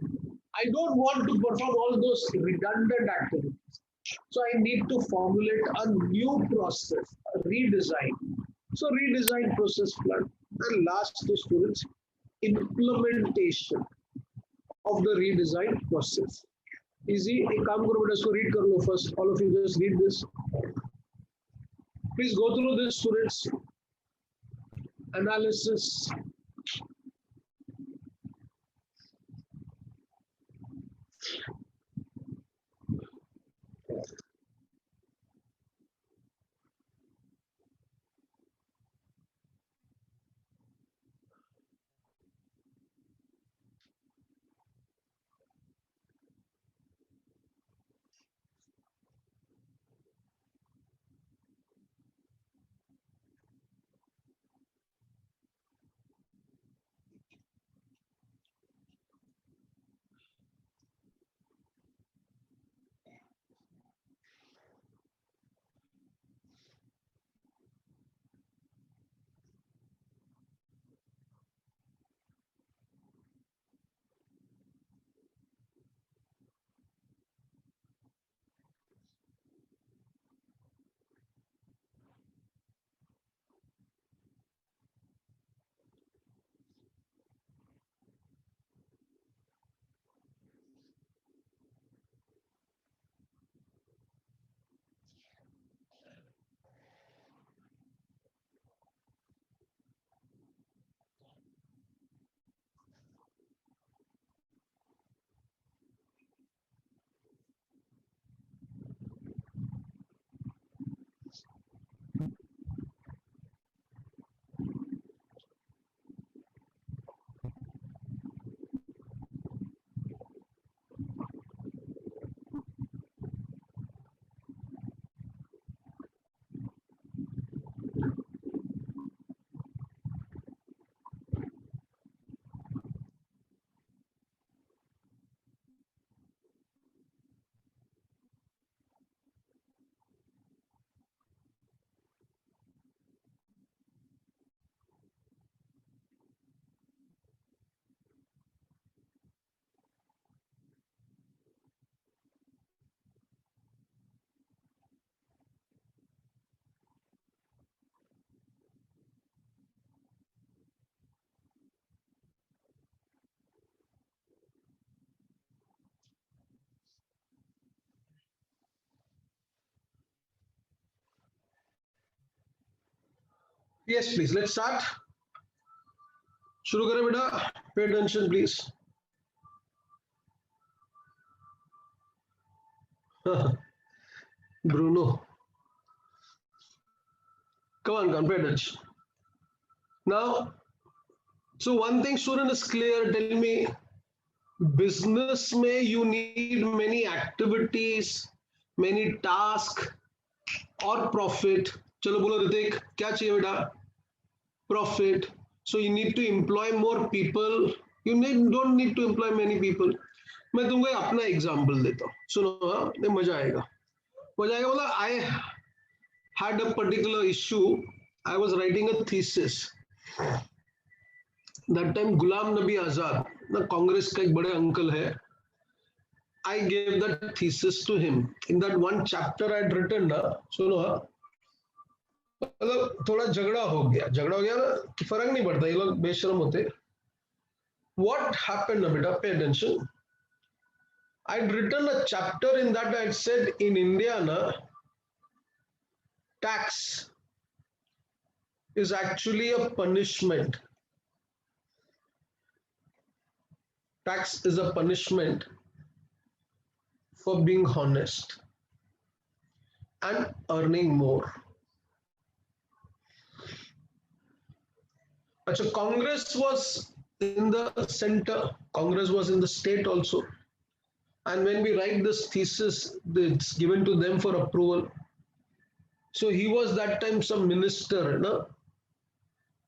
I don't want to perform all those redundant activities. So I need to formulate a new process, a redesign. So redesign process plan. And last to students, implementation of the redesign process. Easy, एक काम करो बेटा इसको read कर लो first. All of you just read this. Please go through this, students. Analysis. Yes, please. Let's start. शुरू करें बेटा. Pay attention, please. Bruno. Come on, pay attention. Now, so one thing, student, is clear. Tell me, business may you need many activities, many tasks, or profit. चलो बोलो ऋतिक, क्या चाहिए बेटा? Profit. So you need to employ more people. Don't need to employ many people. मैं तुमको अपना example देता हूँ. सुनो, हाँ, मजा आएगा. मतलब I had a particular issue. I was writing a thesis. That time Ghulam Nabi Azad, ना कांग्रेस का एक बड़े अंकल है. I gave that thesis to him. In that one chapter I had written ना, सुनो हाँ, मतलब थोड़ा झगड़ा हो गया ना, फर्क नहीं पड़ता, ये लोग बेशरम होते. What happened ना बेटा, pay attention. I had written a chapter in that. I had said in India na, tax is actually a punishment. Tax is a punishment for being honest and earning more. Achha, Congress was in the center, Congress was in the state also. And when we write this thesis, it's given to them for approval. So he was that time some minister, no?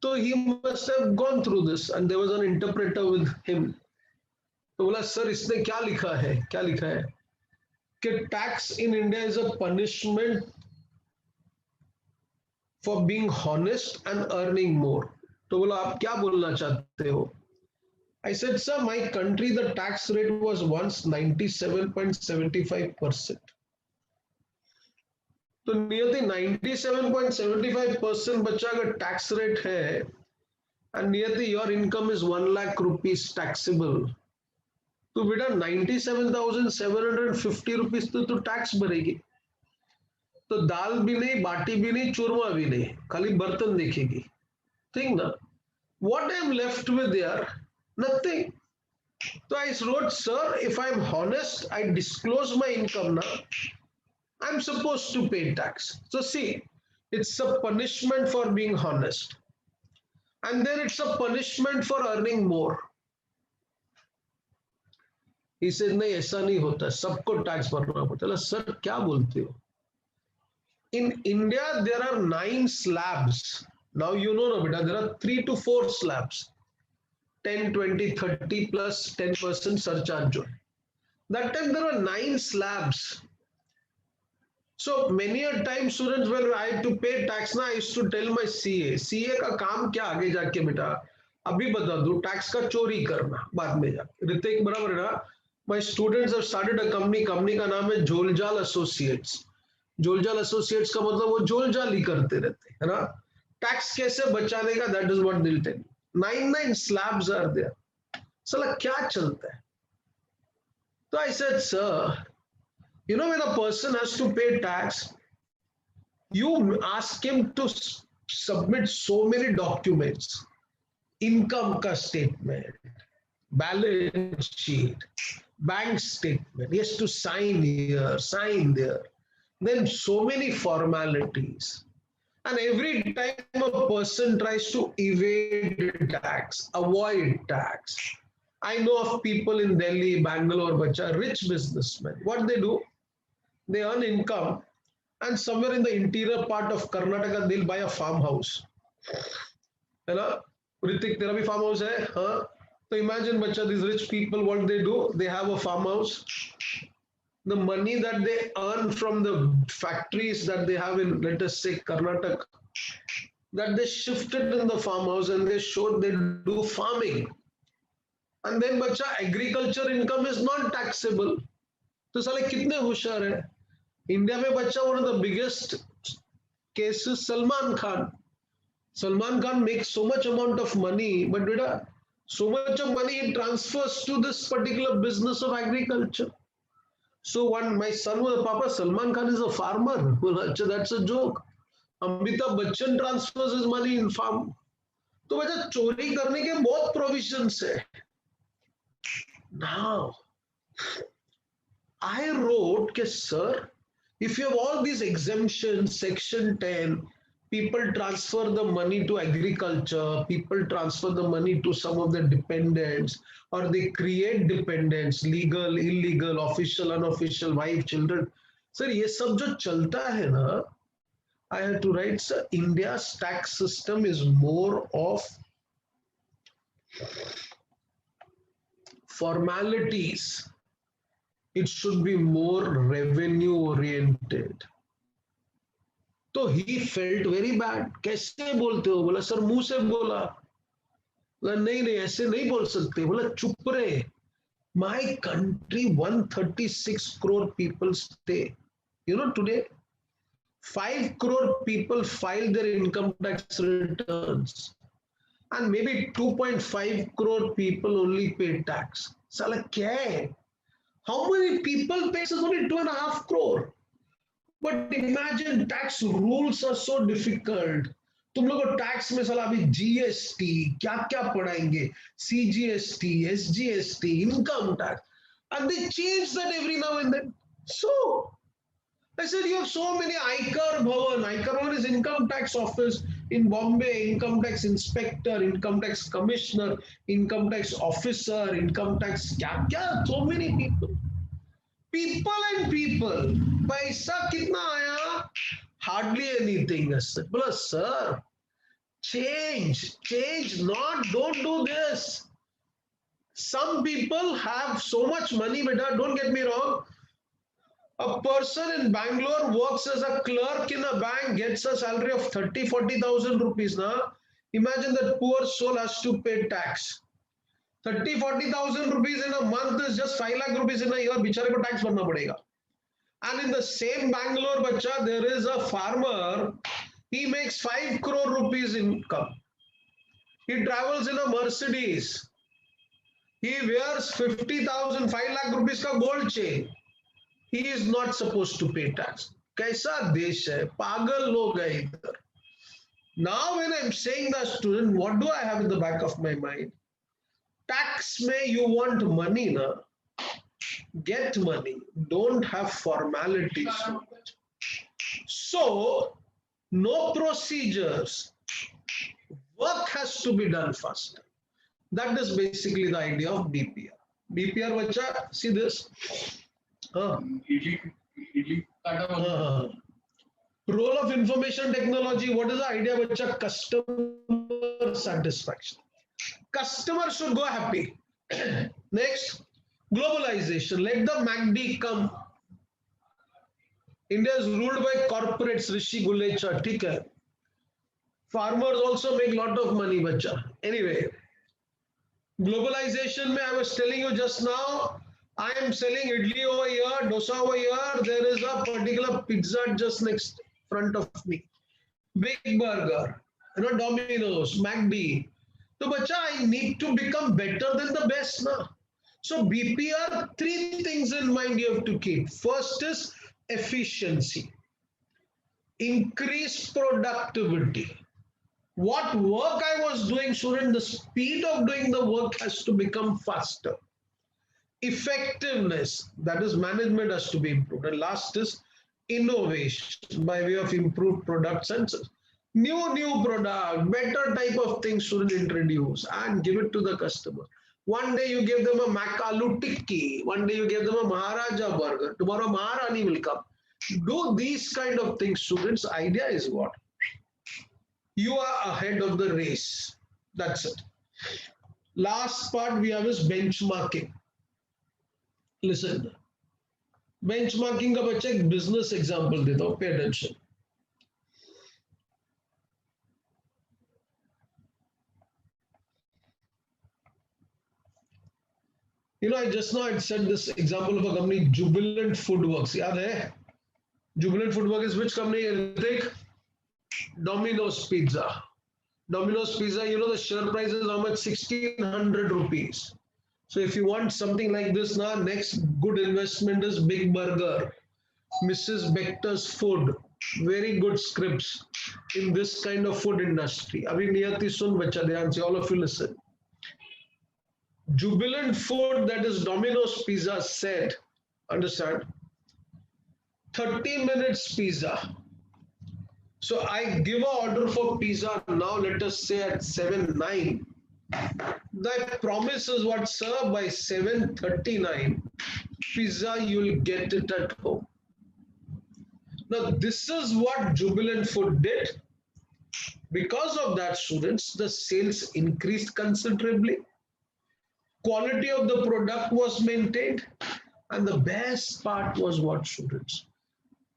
So he must have gone through this and there was an interpreter with him. तो बोला sir इसने क्या लिखा है, क्या लिखा है कि tax in India is a punishment for being honest and earning more. तो बोला आप क्या बोलना चाहते हो. I said, sir, my country, the tax rate was once 97.75%. तो नियति 97.75% बच्चा अगर टैक्स रेट है and नियति your income is 1 lakh rupees taxable, तो बेटा 97,750 रुपीस तो टैक्स भरेगी. तो दाल भी नहीं, बाटी भी नहीं, चूरमा भी नहीं, खाली बर्तन देखेगी. Think ना, what I am left with there? Nothing. So I wrote, sir, if I'm honest, I disclose my income now, I'm supposed to pay tax. So see, it's a punishment for being honest. And then it's a punishment for earning more. He said, नहीं ऐसा नहीं होता, सबको tax भरना पड़ता है. Sir क्या बोलते हो. In India, there are 9 slabs. Now you know ना बेटा, there are 3 to 4 slabs. 10, 20, 30 plus 10% surcharge. That time there were 9 slabs. So many a time students, when I have to pay tax, na, I used to tell my CA का काम क्या आगे जाके बेटा, अभी बता दूं, टैक्स का चोरी करना बाद में जाके. ऋतिक बराबर है ना. My students have started a company का नाम है झोलझाल एसोसिएट्स. झोलझाल एसोसिएट्स का मतलब वो झोलझाल ही करते रहते है ना. टैक्स कैसे बचाने का, that is what they'll tell you. 9 slabs are there. साला क्या चलता है. So I said, sir, you know when a person has to pay tax, you ask him to submit so many documents. Income ka statement, balance sheet, bank statement. He has to sign here, sign there. Then so many formalities. And every time a person tries to evade tax, avoid tax. I know of people in Delhi, Bangalore, which are rich businessmen. What they do, they earn income and somewhere in the interior part of Karnataka, they'll buy a farmhouse. है ना. Ritik, तेरा भी farmhouse है? हाँ. So imagine बच्चा, these rich people, what they do, they have a farmhouse. The money that they earn from the factories that they have in, let us say, Karnataka, that they shifted in the farmhouse and they showed they do farming. And then बच्चा, agriculture income is not taxable. तो साले कितने होशियार है. India में बच्चा, one of the biggest cases, Salman Khan. Salman Khan makes so much amount of money, but बेटा, so much of money he transfers to this particular business of agriculture. So one, my son was, Papa, Salman Khan is a farmer. Well, that's a joke. Amitabh Bachchan transfers his money in farm. तो बच्चा चोरी करने के बहुत provisions है. Now, I wrote कि sir, if you have all these exemptions, section 10, people transfer the money to agriculture, people transfer the money to some of the dependents, or they create dependents, legal, illegal, official, unofficial, wife, children. Sir, ये सब जो चलता है ना, I had to write, sir, India's tax system is more of formalities. It should be more revenue oriented. तो he felt very bad. कैसे बोलते हो. बोला सर मुंह से बोला. बोला नहीं नहीं ऐसे नहीं बोल सकते. बोला चुप रहे. My country 136 crore people stay. You know today 5 crore people file their income tax returns and maybe 2.5 crore people only pay tax. साला क्या है. How many people pay? It's only 2.5 crore. But imagine tax rules are so difficult. तुम लोग को tax में साला अभी GST क्या क्या पढ़ाएंगे. CGST, SGST, income tax, and they change that every now and then. So I said, you have so many Aikar Bhavan. Aikar Bhavan is income tax office in Bombay, income tax inspector, income tax commissioner, income tax officer, income tax kya, so many people. People and people. पैसा कितना आया? Hardly anything. बोला sir Change, not, don't do this. Some people have so much money, beta, don't get me wrong. A person in Bangalore works as a clerk in a bank, gets a salary of 30,000-40,000 rupees. Now, imagine that poor soul has to pay tax. 30,000-40,000 rupees in a month is just 5 lakh rupees in a year. Bichare ko tax bharna padega. And in the same Bangalore, bacha, there is a farmer. He makes 5 crore rupees income. He travels in a Mercedes. He wears 50,000, 5 lakh rupees ka gold chain. He is not supposed to pay tax. Kaisa desh hai? Pagal log hai idhar. Now when I'm saying that, student, what do I have in the back of my mind? Tax may you want money, na? Get money. Don't have formalities. So, no procedures. Work has to be done first. That is basically the idea of BPR. BPR, bacha, see this? Role of information technology, what is the idea, bacha? Customer satisfaction. Customer should go happy. Next, globalization. Let the MACD come. India is ruled by corporates, Rishi Gulecha, ठीक है. Farmers also make lot of money, bacha. Anyway, globalization, mein, I was telling you just now, I am selling idli over here, dosa over here. There is a particular pizza just next front of me. Big Burger, Domino's, McD. So, bacha, I need to become better than the best now. So, BPR, 3 things in mind you have to keep. First is efficiency, increase productivity. What work I was doing, student, the speed of doing the work has to become faster. Effectiveness, that is management, has to be improved. And last is innovation by way of improved product senses. New product, better type of things should introduce and give it to the customer. One day you give them a Mac Aloo Tikki, one day you give them a Maharaja burger, tomorrow Maharani will come. Do these kind of things, students. Idea is what? You are ahead of the race. That's it. Last part we have is benchmarking. Listen, benchmarking का बच्चा एक business example देता हूँ. Pay attention. I just now had said this example of a company, Jubilant Foodworks. याद है? Jubilant Foodworks is which company? Ritik? Domino's Pizza. Domino's Pizza, the share price is how much? 1,600 rupees. So if you want something like this now, next good investment is Big Burger, Mrs. Bector's Food. Very good scripts in this kind of food industry. Abhi niyati sun bacha dhyan se, all of you listen. Jubilant Food, that is Domino's Pizza, said, understand, 30 minutes pizza. So I give an order for pizza now, let us say at 7:09. The promise is what, sir, by 7:39, pizza, you'll get it at home. Now, this is what Jubilant Food did. Because of that, students, the sales increased considerably. Quality of the product was maintained. And the best part was what, students?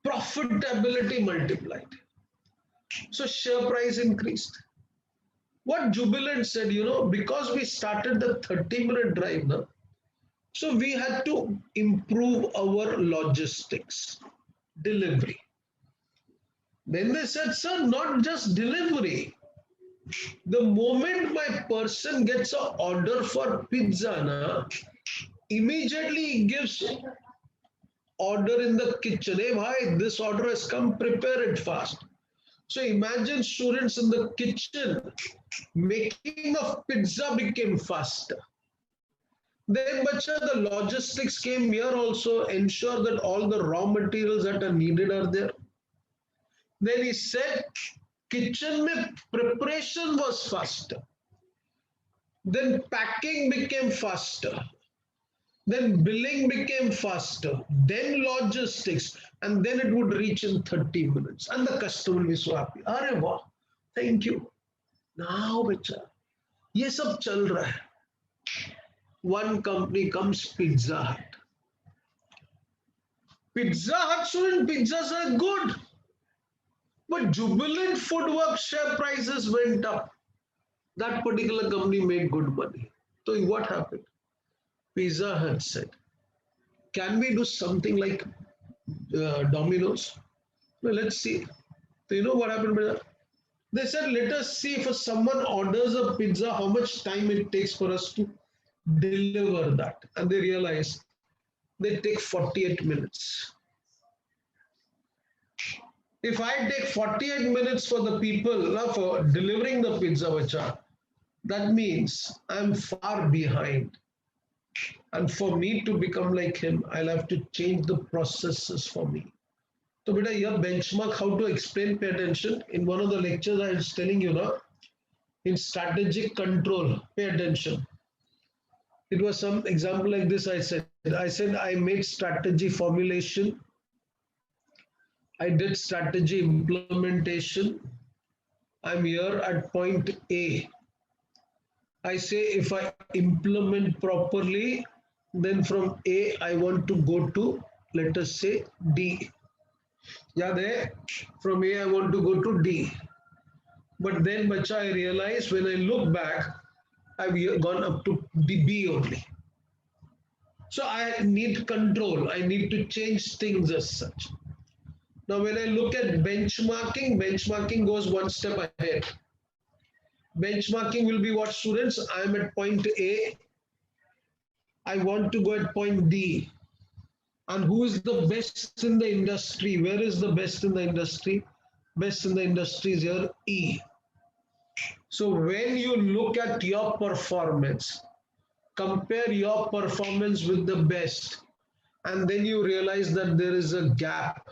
Profitability multiplied. So share price increased. What Jubilant said, because we started the 30-minute drive now, so we had to improve our logistics, delivery. Then they said, sir, not just delivery. The moment my person gets an order for pizza, immediately he gives order in the kitchen. Hey, bhai, this order has come, prepare it fast. So imagine students in the kitchen, making of pizza became faster. Then, bacha, the logistics came here also, ensure that all the raw materials that are needed are there. Then he said, kitchen mein preparation was faster. Then packing became faster. Then billing became faster. Then logistics. And then it would reach in 30 minutes. And the customer will be so happy. Arey wow, thank you. Now बच्चा ये सब चल रहा है. One company comes, Pizza Hut. Pizza Hut student, pizzas are good, but Jubilant Foodworks share prices went up. That particular company made good money. So what happened? Pizza Hut said, "Can we do something like Domino's?" Well, let's see. So you know what happened with that? They said, "Let us see if someone orders a pizza, how much time it takes for us to deliver that." And they realized they take 48 minutes. If I take 48 minutes for the people for delivering the pizza, bacha, that means I'm far behind. And for me to become like him, I'll have to change the processes for me. So, beta, your benchmark, how to explain, pay attention. In one of the lectures, I was telling you now, in strategic control, pay attention. It was some example like this. I said, I made strategy formulation. I did strategy implementation. I'm here at point A. I say if I implement properly, then from A, I want to go to, let us say, D. Yeah, there, from A, I want to go to D. But then, bacha, I realize when I look back, I've gone up to B only. So I need control. I need to change things as such. Now, when I look at benchmarking, benchmarking goes one step ahead. Benchmarking will be what, students? I'm at point A. I want to go at point D. And who is the best in the industry? Where is the best in the industry? Best in the industry is here, E. So when you look at your performance, compare your performance with the best, and then you realize that there is a gap.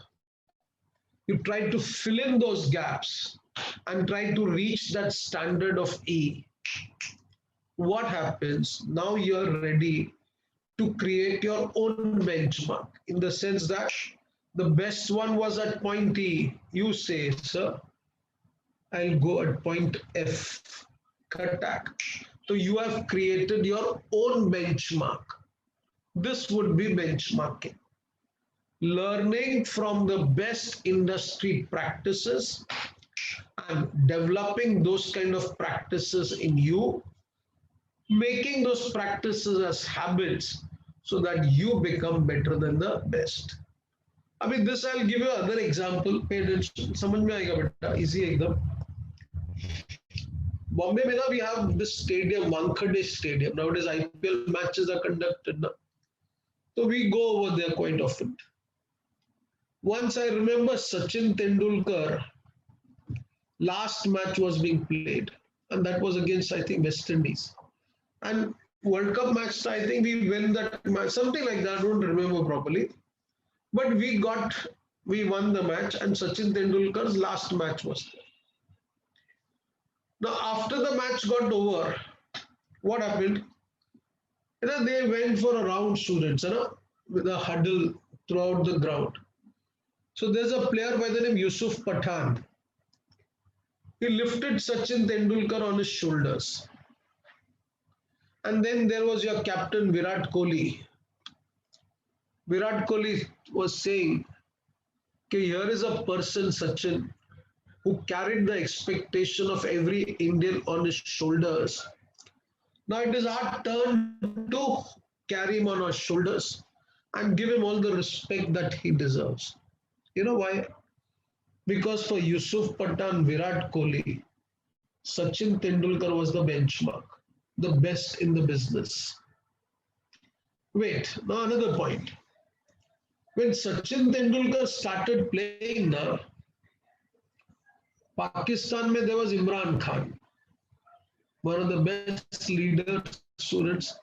You try to fill in those gaps and try to reach that standard of E. What happens? Now you're ready to create your own benchmark in the sense that the best one was at point E. You say, sir, I'll go at point F. Attack. So you have created your own benchmark. This would be benchmarking. Learning from the best industry practices and developing those kind of practices in you, making those practices as habits so that you become better than the best. I mean, this I'll give you another example. Pay attention. समझ में आएगा बेटा, easy एकदम. Bombay में ना we have this stadium, Wankhede Stadium. Nowadays IPL matches are conducted now. So we go over there quite often. Once I remember Sachin Tendulkar, last match was being played, and that was against, I think, West Indies. And World Cup match, I think we win that match, something like that, I don't remember properly. But we won the match, and Sachin Tendulkar's last match was there. Now, after the match got over, what happened? They went for a round, students, with a huddle throughout the ground. So there's a player by the name Yusuf Pathan. He lifted Sachin Tendulkar on his shoulders. And then there was your captain Virat Kohli. Virat Kohli was saying, okay, here is a person, Sachin, who carried the expectation of every Indian on his shoulders. Now it is our turn to carry him on our shoulders and give him all the respect that he deserves. You know why? Because for Yusuf Pathan, Virat Kohli, Sachin Tendulkar was the benchmark, the best in the business. Wait, now another point. When Sachin Tendulkar started playing now, Pakistan mein there was Imran Khan, one of the best leaders, students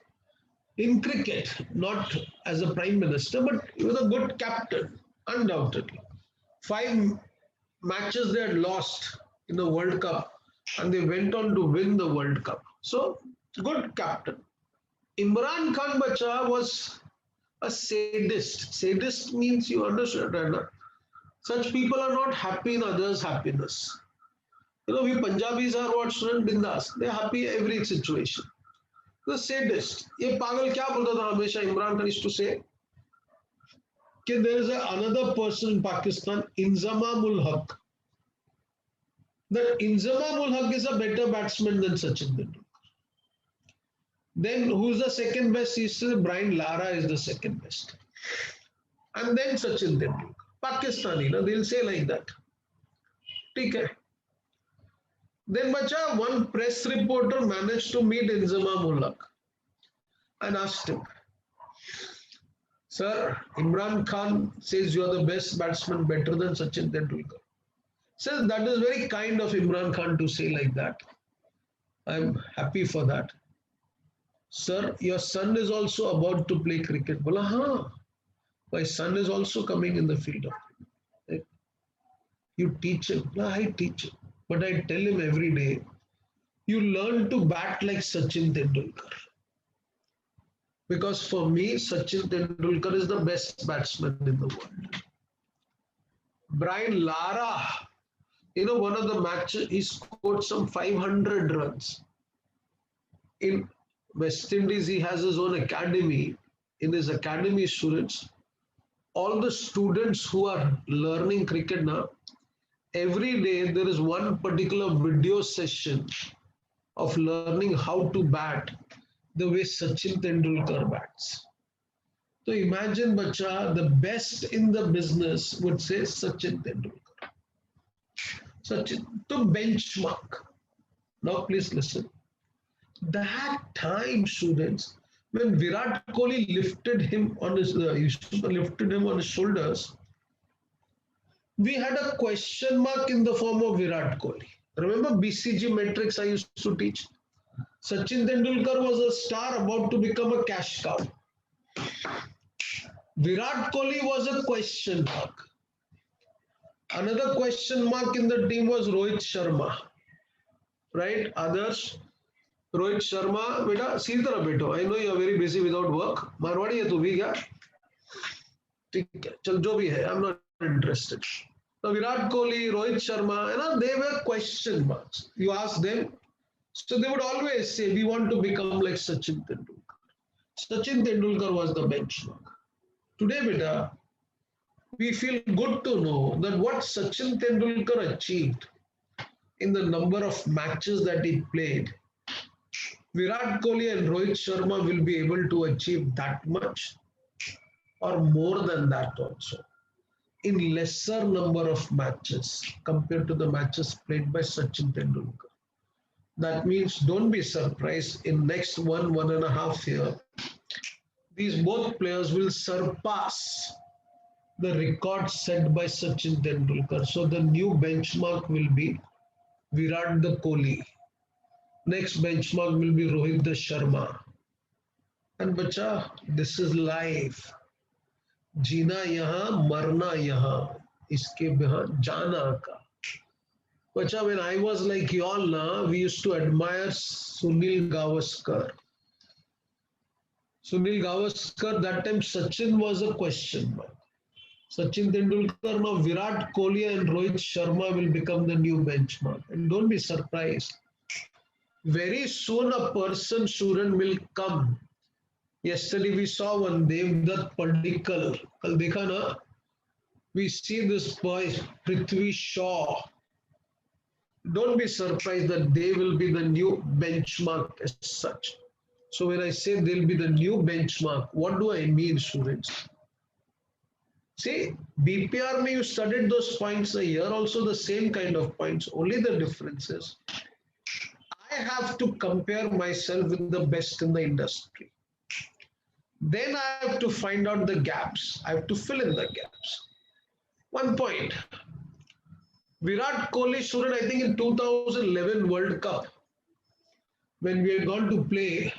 in cricket, not as a prime minister, but he was a good captain, undoubtedly. 5 matches they had lost in the World Cup, and they went on to win the World Cup. So, good captain. Imran Khan Bacha was a sadist. Sadist means you understand, right? Such people are not happy in others' happiness. You know, we Punjabis are what student bindas. They're happy every situation. The sadist. ये पागल क्या बोलता था हमेशा Imran Khan used to say कि there is another person in Pakistan, Inzamamul Haq. That Inzamamul Haq is a better batsman than Sachin Tendulkar. Then who's the second best? He said Brian Lara is the second best. And then Sachin Tendulkar. Pakistani, no? They'll say like that. Okay. Then bacha, one press reporter managed to meet Inzamamul Haq and asked him, Sir, Imran Khan says you are the best batsman, better than Sachin Tendulkar. Says that is very kind of Imran Khan to say like that. I'm happy for that. Sir, your son is also about to play cricket. Bola, haan. My son is also coming in the field of cricket. You teach him. No, I teach him. But I tell him every day, you learn to bat like Sachin Tendulkar. Because for me, Sachin Tendulkar is the best batsman in the world. Brian Lara, you know, one of the matches, he scored some 500 runs. In West Indies, he has his own academy. In his academy students, all the students who are learning cricket now, every day there is one particular video session of learning how to bat the way Sachin Tendulkar bats. So imagine, bacha, the best in the business would say Sachin Tendulkar. Sachin, to benchmark. Now please listen. That time, students, when Virat Kohli lifted him on his shoulders, we had a question mark in the form of Virat Kohli. Remember BCG metrics I used to teach? Sachin Tendulkar was a star about to become a cash cow. Virat Kohli was a question mark. Another question mark in the team was Rohit Sharma. Right? Others? Rohit Sharma, beta, सीधी तरह बैठो. I know you are very busy without work. Marwari है तू भी क्या? ठीक है, चल जो भी है. I'm not interested. So Virat Kohli, Rohit Sharma, you know, they were question marks. You ask them, so they would always say, we want to become like Sachin Tendulkar. Sachin Tendulkar was the benchmark. Today, beta, we feel good to know that what Sachin Tendulkar achieved in the number of matches that he played, Virat Kohli and Rohit Sharma will be able to achieve that much or more than that also in lesser number of matches compared to the matches played by Sachin Tendulkar. That means don't be surprised in next 1.5 years, these both players will surpass the record set by Sachin Tendulkar. So the new benchmark will be Virat the Kohli. Next benchmark will be Rohit the Sharma. And bacha, this is life. जीना यहाँ मरना यहाँ इसके बिना जाना का. Bacha, when I was like y'all now, we used to admire Sunil Gavaskar. Sunil Gavaskar, that time Sachin was a question mark. Sachin Tendulkar, now Virat Kohli and Rohit Sharma will become the new benchmark. And don't be surprised. Very soon a person, student, will come. Yesterday we saw one Devdutt Padikkal. Kal dekha na? We see this boy, Prithvi Shaw. Don't be surprised that they will be the new benchmark as such. So when I say they'll be the new benchmark, what do I mean, students? See, BPR me you studied those points a year, also the same kind of points. Only the difference is I have to compare myself with the best in the industry. Then I have to find out the gaps. I have to fill in the gaps. One point. Virat Kohli, student, I think in 2011 World Cup, when we had gone to play,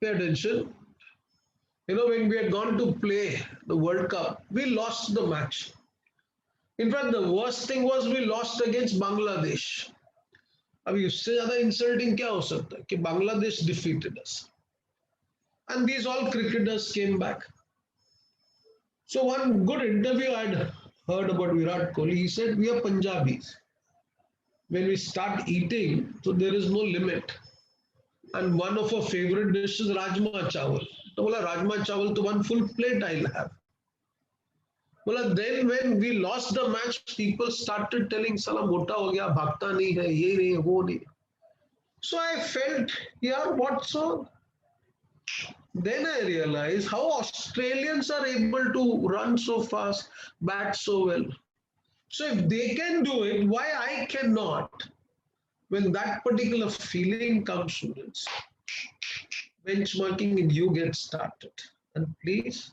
pay attention. You know, when we had gone to play the World Cup, we lost the match. In fact, the worst thing was we lost against Bangladesh. अभी उससे ज़्यादा insulting क्या हो सकता है कि Bangladesh defeated us. And these all cricketers came back. So one good interview I'd heard about Virat Kohli, he said, we are Punjabis. When we start eating, so there is no limit. And one of our favorite dishes is Rajma Chawal. तो बोला Rajma Chawal तो one full plate I'll have. बोला then when we lost the match, people started telling साला मोटा हो गया, भागता नहीं है, ये नहीं, वो नहीं. So I felt, yeah, what so? Then I realized how Australians are able to run so fast, bat so well. So if they can do it, why I cannot? When that particular feeling comes, students, benchmarking in you gets started. And please,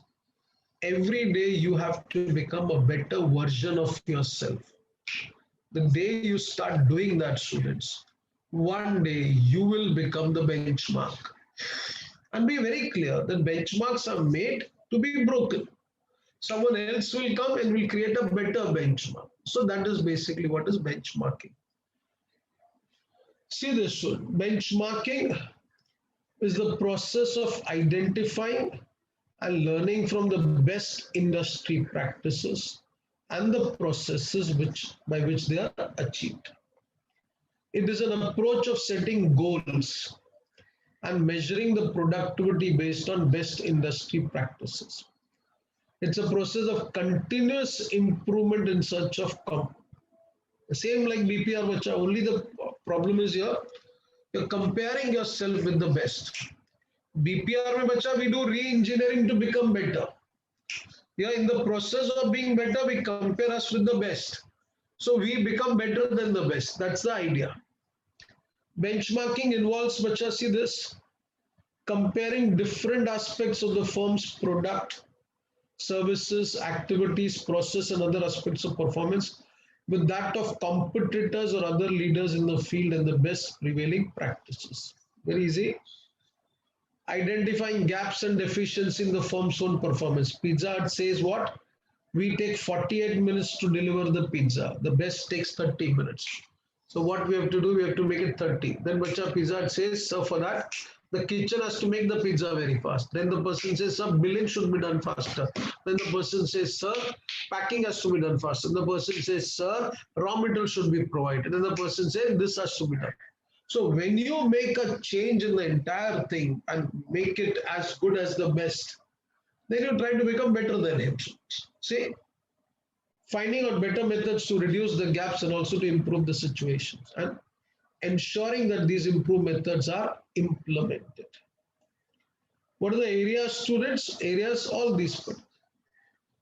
every day you have to become a better version of yourself. The day you start doing that, students, one day you will become the benchmark. And be very clear that benchmarks are made to be broken. Someone else will come and will create a better benchmark. So that is basically what is benchmarking. See this one. Benchmarking is the process of identifying and learning from the best industry practices and the processes by which they are achieved. It is an approach of setting goals and measuring the productivity based on best industry practices. It's a process of continuous improvement in search of same like BPR bacha, only the problem is here, you're comparing yourself with the best. BPR mein bacha, we do re-engineering to become better. Yeah, in the process of being better, we compare us with the best. So we become better than the best. That's the idea. Benchmarking involves, bacha, see this, comparing different aspects of the firm's product, services, activities, process, and other aspects of performance with that of competitors or other leaders in the field and the best prevailing practices. Very easy. Identifying gaps and deficiency in the firm's own performance. Pizza Hut says what? We take 48 minutes to deliver the pizza. The best takes 30 minutes. So what we have to do, we have to make it 30. Then bacha Pizza Hut says, sir, for that, the kitchen has to make the pizza very fast. Then the person says, sir, billing should be done faster. Then the person says, sir, packing has to be done faster. The person says, sir, raw material should be provided. Then the person says, this has to be done. So when you make a change in the entire thing and make it as good as the best, then you try to become better than him. See, finding out better methods to reduce the gaps and also to improve the situations and ensuring that these improved methods are implemented. What are the areas, students? Areas, all these.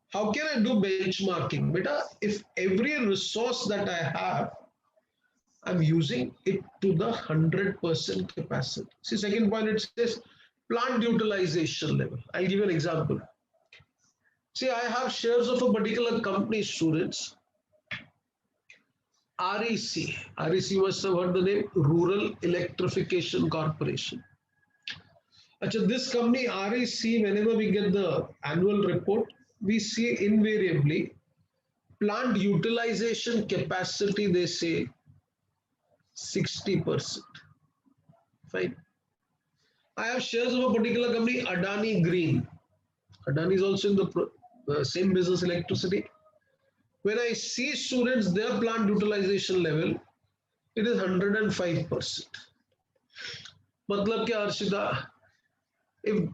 How can I do benchmarking? Beta, if every resource that I have, I'm using it to the 100% capacity. See, second point, it says plant utilization level. I'll give you an example. See, I have shares of a particular company, students. REC. REC, you must have heard the name, Rural Electrification Corporation. Achha, this company, REC, whenever we get the annual report, we see invariably plant utilization capacity, they say 60%. Fine. I have shares of a particular company, Adani Green. Adani is also in the same business, electricity. When I see students, their plant utilization level, it is 105%. Matlab kya, Arshida? If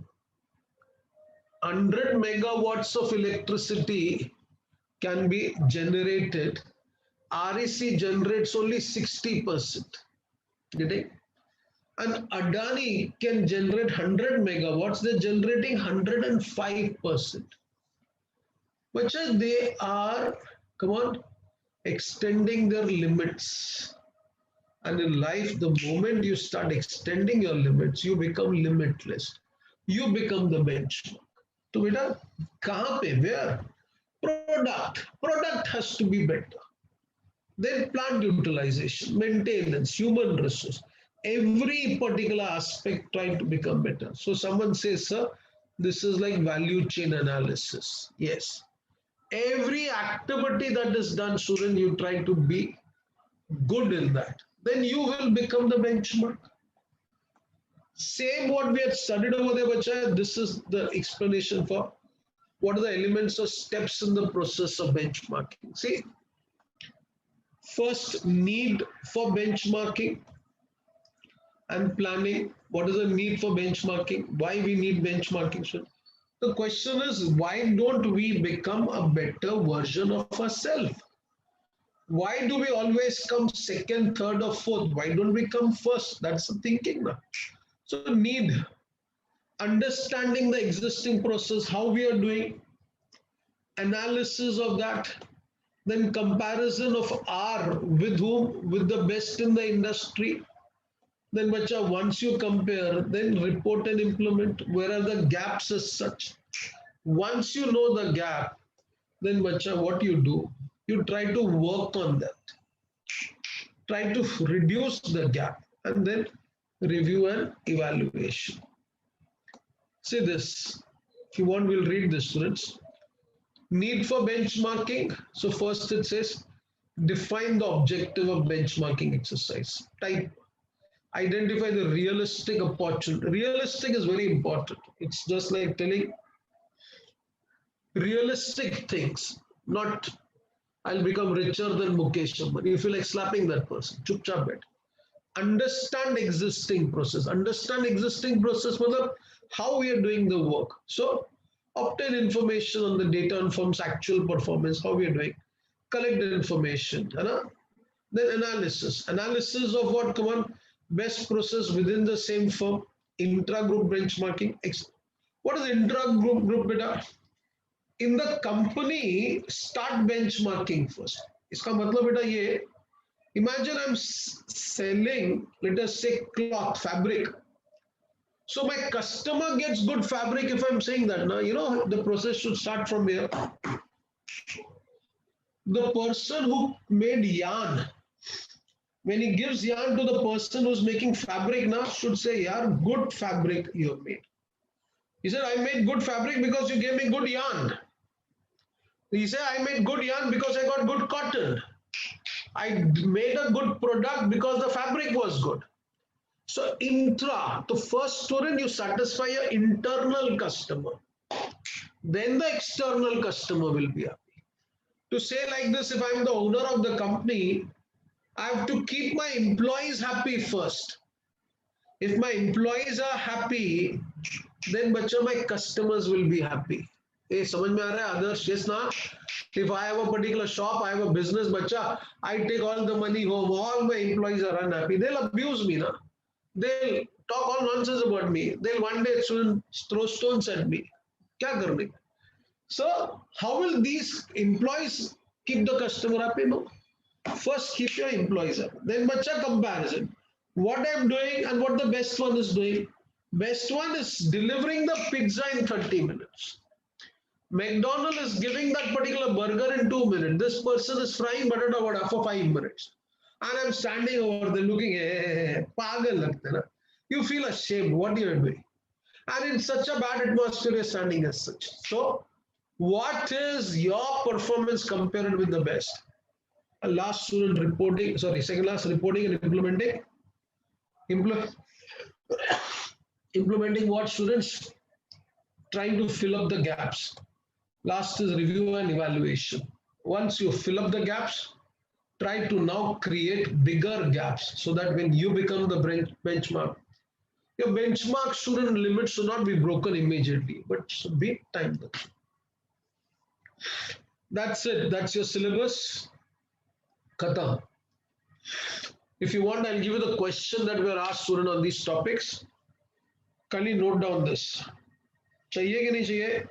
100 megawatts of electricity can be generated, REC generates only 60%. Getting? And Adani can generate 100 megawatts, they're generating 105%. But they are, come on, extending their limits. And in life, the moment you start extending your limits, you become limitless. You become the benchmark. So, beta, kahan pe, where? Product. Product has to be better. Then plant utilization, maintenance, human resource. Every particular aspect trying to become better. So someone says, sir, this is like value chain analysis. Yes. Every activity that is done, student, you try to be good in that. Then you will become the benchmark. Same what we had studied over there, bacha, this is the explanation for What are the elements or steps in the process of benchmarking? See, first, need for benchmarking and planning. What is the need for benchmarking? Why we need benchmarking? So the question is, why don't we become a better version of ourselves? Why do we always come second, third, or fourth? Why don't we come first? That's the thinking now. So need, understanding the existing process, how we are doing, analysis of that, then comparison of R with whom, with the best in the industry. Then bacha, once you compare, then report and implement. Where are the gaps as such? Once you know the gap, then bacha, what you do? You try to work on that. Try to reduce the gap and then review and evaluation. See this. If you want, we'll read this, students. Need for benchmarking. So first it says, define the objective of benchmarking exercise. Type, identify the realistic opportunity. Realistic is very important. It's just like telling realistic things, not I'll become richer than Mukesh Ambani. You feel like slapping that person. Chup chap bet. Understand existing process. Understand existing process, मतलब how we are doing the work. So obtain information on the data informs actual performance, how we are doing. Collect the information. Then analysis. Analysis of what? Come on. Best process within the same firm. Intra-group benchmarking. What is intra-group beta? In the company, start benchmarking first. इसका मतलब बेटा ये, imagine I'm selling, let us say, cloth, fabric. So my customer gets good fabric if I'm saying that. Now, the process should start from here. The person who made yarn, when he gives yarn to the person who's making fabric now, should say, yeah, good fabric you have made. He said, I made good fabric because you gave me good yarn. He said, I made good yarn because I got good cotton. I made a good product because the fabric was good. So intra, the first student, you satisfy your internal customer. Then the external customer will be happy. To say like this, if I'm the owner of the company, I have to keep my employees happy first. If my employees are happy, then bacha, my customers will be happy. Hey, समझ में आ रहा है आदर्श? Yes ना? If I have a particular shop, I have a business, bacha, I take all the money home, all my employees are unhappy. They'll abuse me, na? They'll talk all nonsense about me. They'll one day throw stones at me. Kya karne? So how will these employees keep the customer happy? No. First, keep your employees happy. Then bacha, comparison. What I'm doing and what the best one is doing. Best one is delivering the pizza in 30 minutes. McDonald's is giving that particular burger in 2 minutes. This person is frying batata vada for 5 minutes. And I'm standing over there looking, pagal lagta na. You feel ashamed what you're doing. And in such a bad atmosphere, you're standing as such. So, what is your performance compared with the best? Last student reporting, second last reporting and implementing. Implementing what, students? Trying to fill up the gaps. Last is review and evaluation. Once you fill up the gaps, try to now create bigger gaps so that when you become the benchmark, your benchmark student limit should not be broken immediately, but should be time. That's it. That's your syllabus. Khatam. If you want, I'll give you the question that were asked student on these topics. Kindly note down this. चाहिए कि नहीं चाहिए?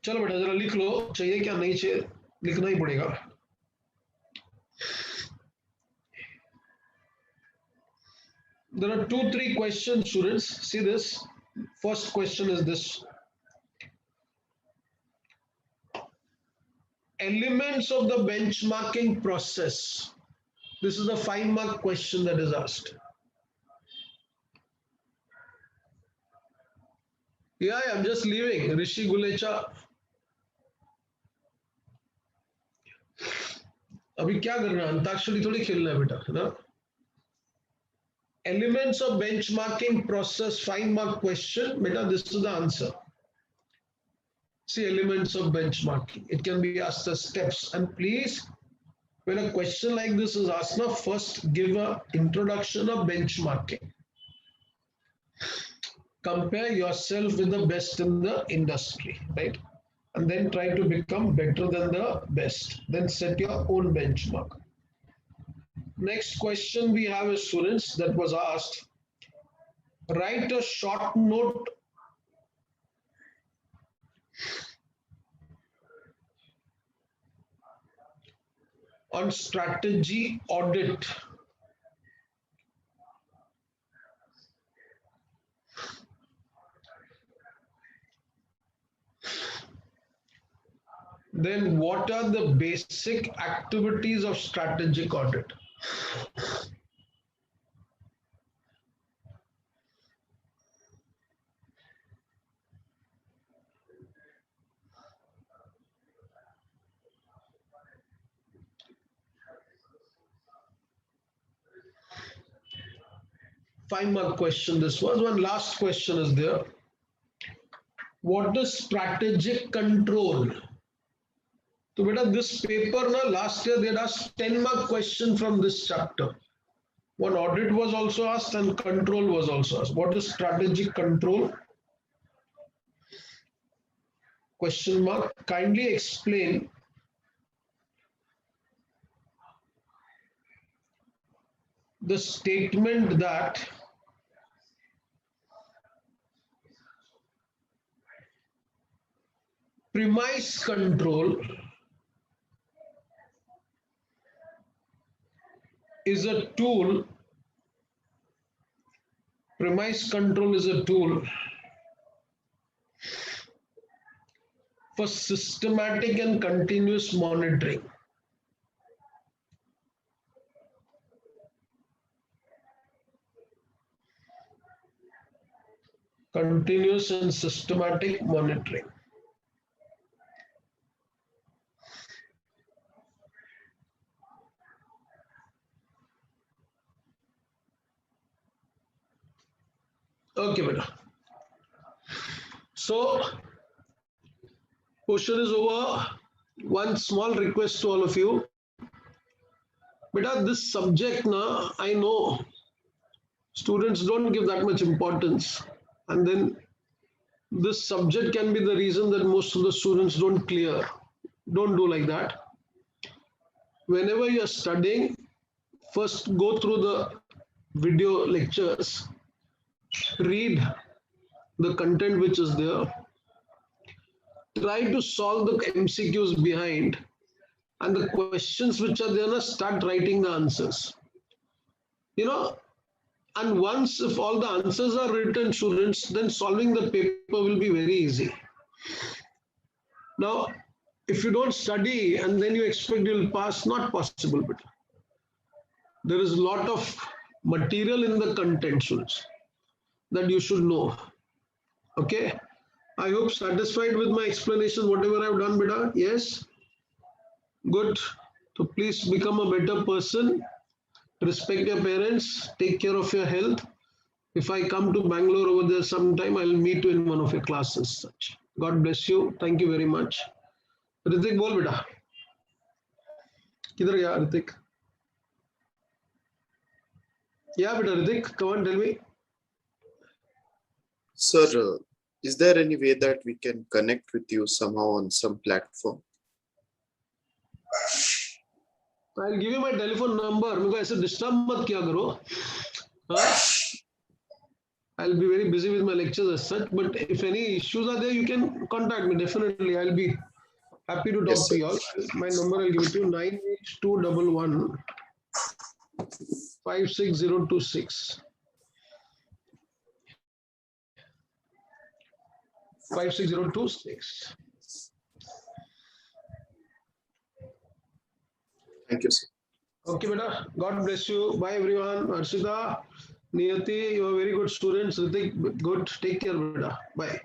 चलो बेटा जरा लिख लो, चाहिए क्या नहीं चाहिए, लिखना ही पड़ेगा. There are 2-3 questions, students. See this. First question is this. Elements of the benchmarking process. This is the 5-mark question that is asked. Yeah, I'm just leaving. Rishi Gulecha. अभी क्या करना है? अंताक्षरी थोड़ी खेलना है बेटा, है ना? Elements of benchmarking process, 5-mark question. Beta, this is the answer. See, elements of benchmarking. It can be asked as steps. And please, when a question like this is asked, now first give an introduction of benchmarking. Compare yourself with the best in the industry, right? And then try to become better than the best. Then set your own benchmark. Next question we have as students that was asked. Write a short note on strategy audit. Then what are the basic activities of strategic audit? Five-mark question this was. One last question is there. What is strategic control? So beta, this paper na, last year they had asked 10-mark question from this chapter. One audit was also asked and control was also asked. What is strategic control? Question mark. Kindly explain the statement that premise control is a tool. Premise control is a tool for systematic and continuous monitoring. Continuous and systematic monitoring. Okay, beta. So, question is over. One small request to all of you. Beta, this subject, na, I know students don't give that much importance. And then this subject can be the reason that most of the students don't clear. Don't do like that. Whenever you're studying, first go through the video lectures, read the content which is there, try to solve the MCQs behind, and the questions which are there, start writing the answers. You know, and once if all the answers are written, students, then solving the paper will be very easy. Now, if you don't study and then you expect you'll pass, not possible. But there is a lot of material in the content, students, that you should know. Okay. I hope satisfied with my explanation, whatever I've done, beta. Yes. Good. So please become a better person. Respect your parents. Take care of your health. If I come to Bangalore over there sometime, I'll meet you in one of your classes. Such. God bless you. Thank you very much. Ritik, bol beta. Kidhar gaya, Ritik? Yeah, beta, Ritik, come on, tell me. Sir, is there any way that we can connect with you somehow on some platform? I'll give you my telephone number. Because ऐसे disturb मत किया करो. I'll be very busy with my lectures as such. But if any issues are there, you can contact me. Definitely, I'll be happy to talk to you all. My number I'll give it to you: 98211 56026. 56026. Thank you, sir. Okay, beta. God bless you. Bye, everyone. Arshita, Niyati, you are very good students. Ritik, good. Take care, beta. Bye.